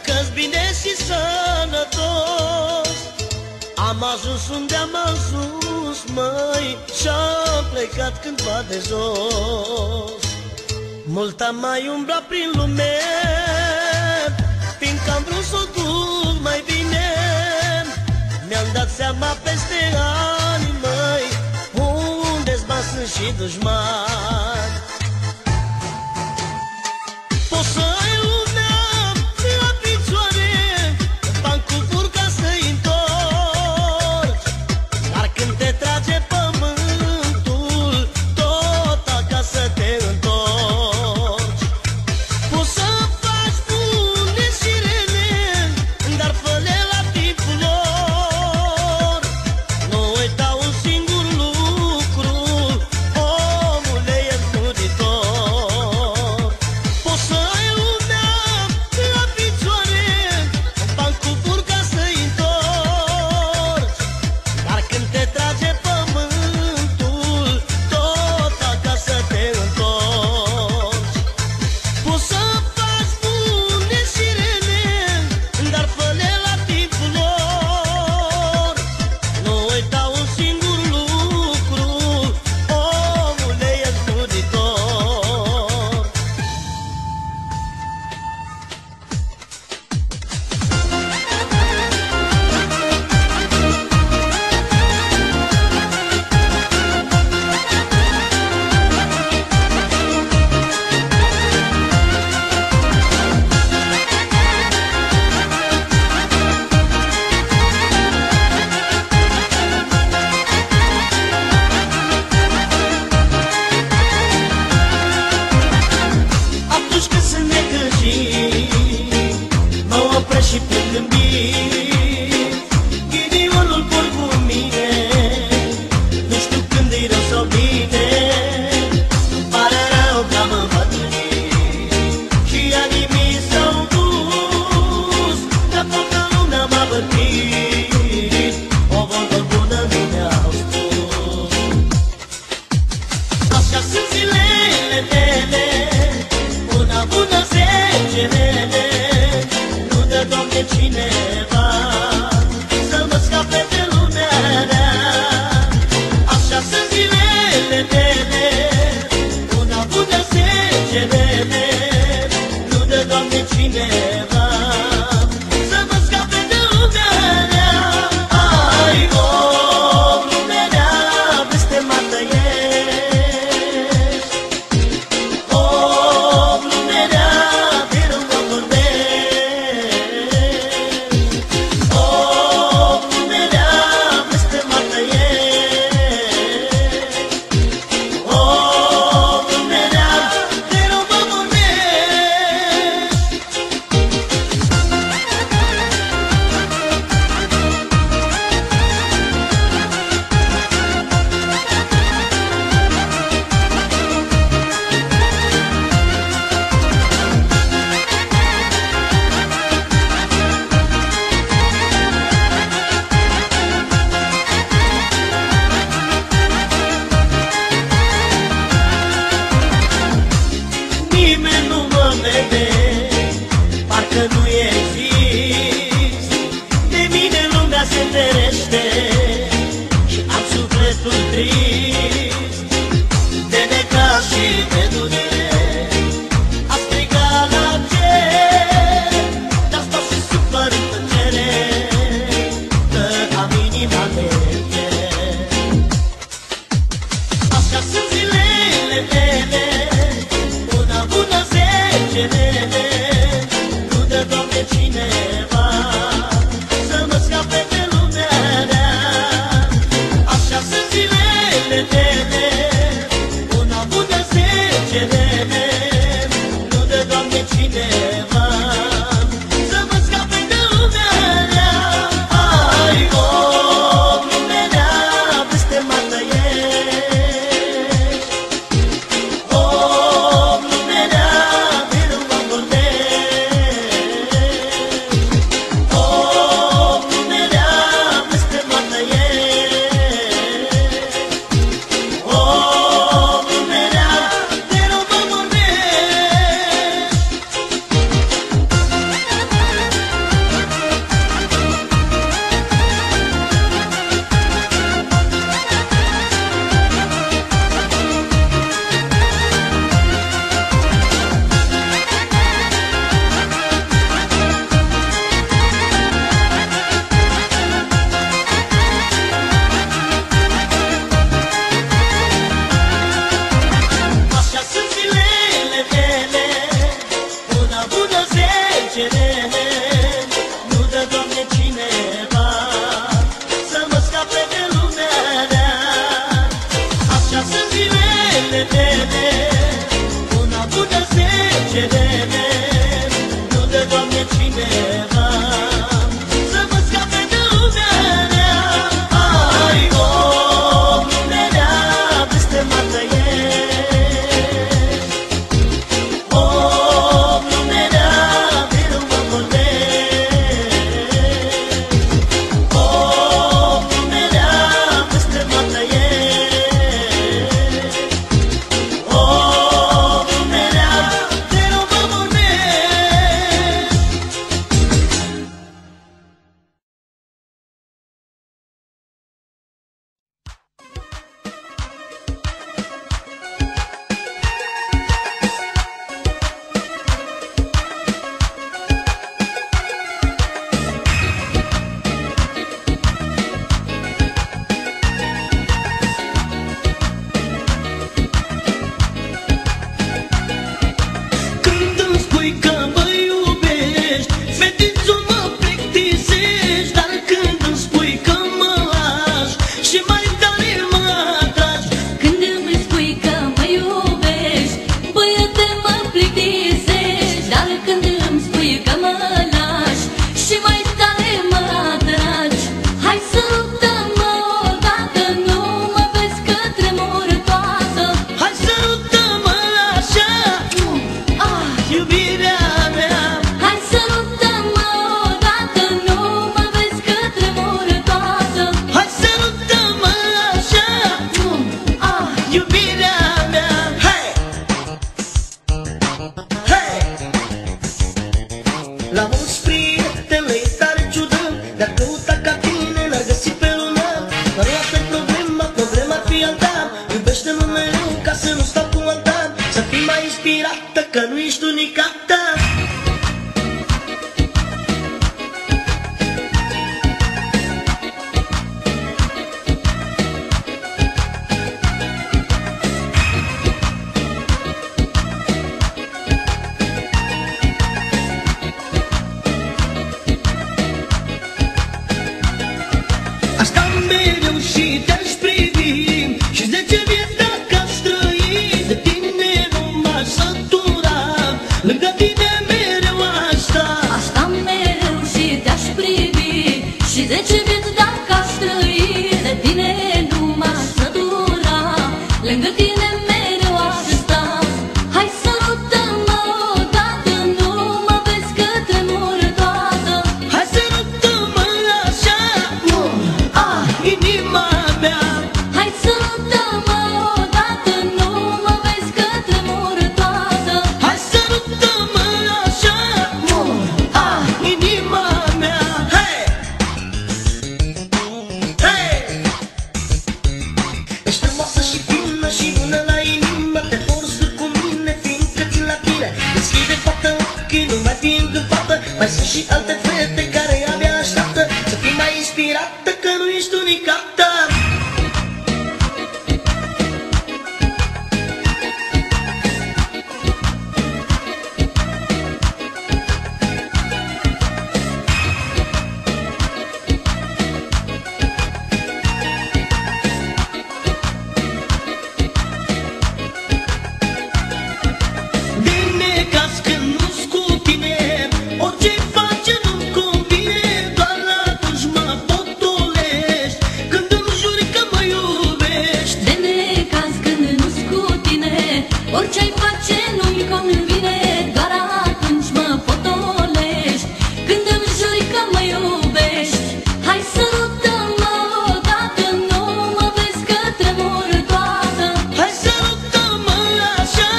că-s bine și sănătos. Am ajuns unde am ajuns, măi, și-am plecat cândva de jos. Mult am mai umblat prin lume, fiindcă am vrut să o duc mai bine. Mi-am dat seama peste ani, măi, unde-s bani sunt și dușmani. Poți să ai lumea la picioare, bani cu furca să-i întorci, dar când te trage pământul, tot acasă te întorci. Poți să faci bune și rele, dar fă-le la timpul lor. Nu uita un singur lucru, omule, și plâng când ghinionul por cu mine. Nu știu când e rău sau bine, îmi pare rău că am îmbătrânit și anii mi s-au dus, dar toată lumea m-a bătit, o vorbă bună nu mi-au spus. Așa sunt zilele mele, una bună 10 rele, nu dă Doamne cineva mereu și te-aș privi și 10 vieți dacă aș trăi, de tine nu m-aș sătura, lângă tine mereu aș sta. Aș sta mereu și te-aș privi și 10 vieți dacă aș trăi, de tine nu m-aș sătura, lângă tine mereu aș sta. Hai sărută-mă odată, nu mă vezi că tremur toată. Hai sărută-mă așa, inima mea. Hai sărută-mă odată, nu mă vezi că tremur toată. Hai sărută-mă așa, inima mea. Hei! Hei! Ești frumoasă și bună și bună la inimă, te forți cu mine fiindcă țin la tine. Deschide fată ochii, nu mai fi îngânfată, mai sunt și alte fete care abia așteaptă să fii mai inspirată, că nu ești unicată. De necaz când nu-s cu tine, orice face nu-mi convine, doar atunci mă potolești, când îmi juri că mă iubești. De necaz când nu-s cu tine, orice-ai face nu-mi convine, doar atunci mă potolești, când îmi juri că mă iubești. Hai sărută-mă odată, nu mă vezi că tremur toată. Hai sărută-mă așa,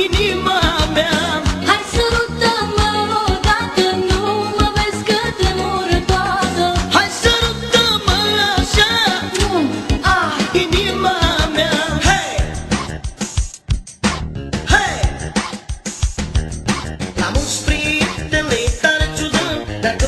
inima mea. Hai sărută-mă odată, nu mă vezi că tremur toată. Hai sărută-mă așa, inima mea. Hei! Hei! La mulți prieteni le tare ciudăm, dacă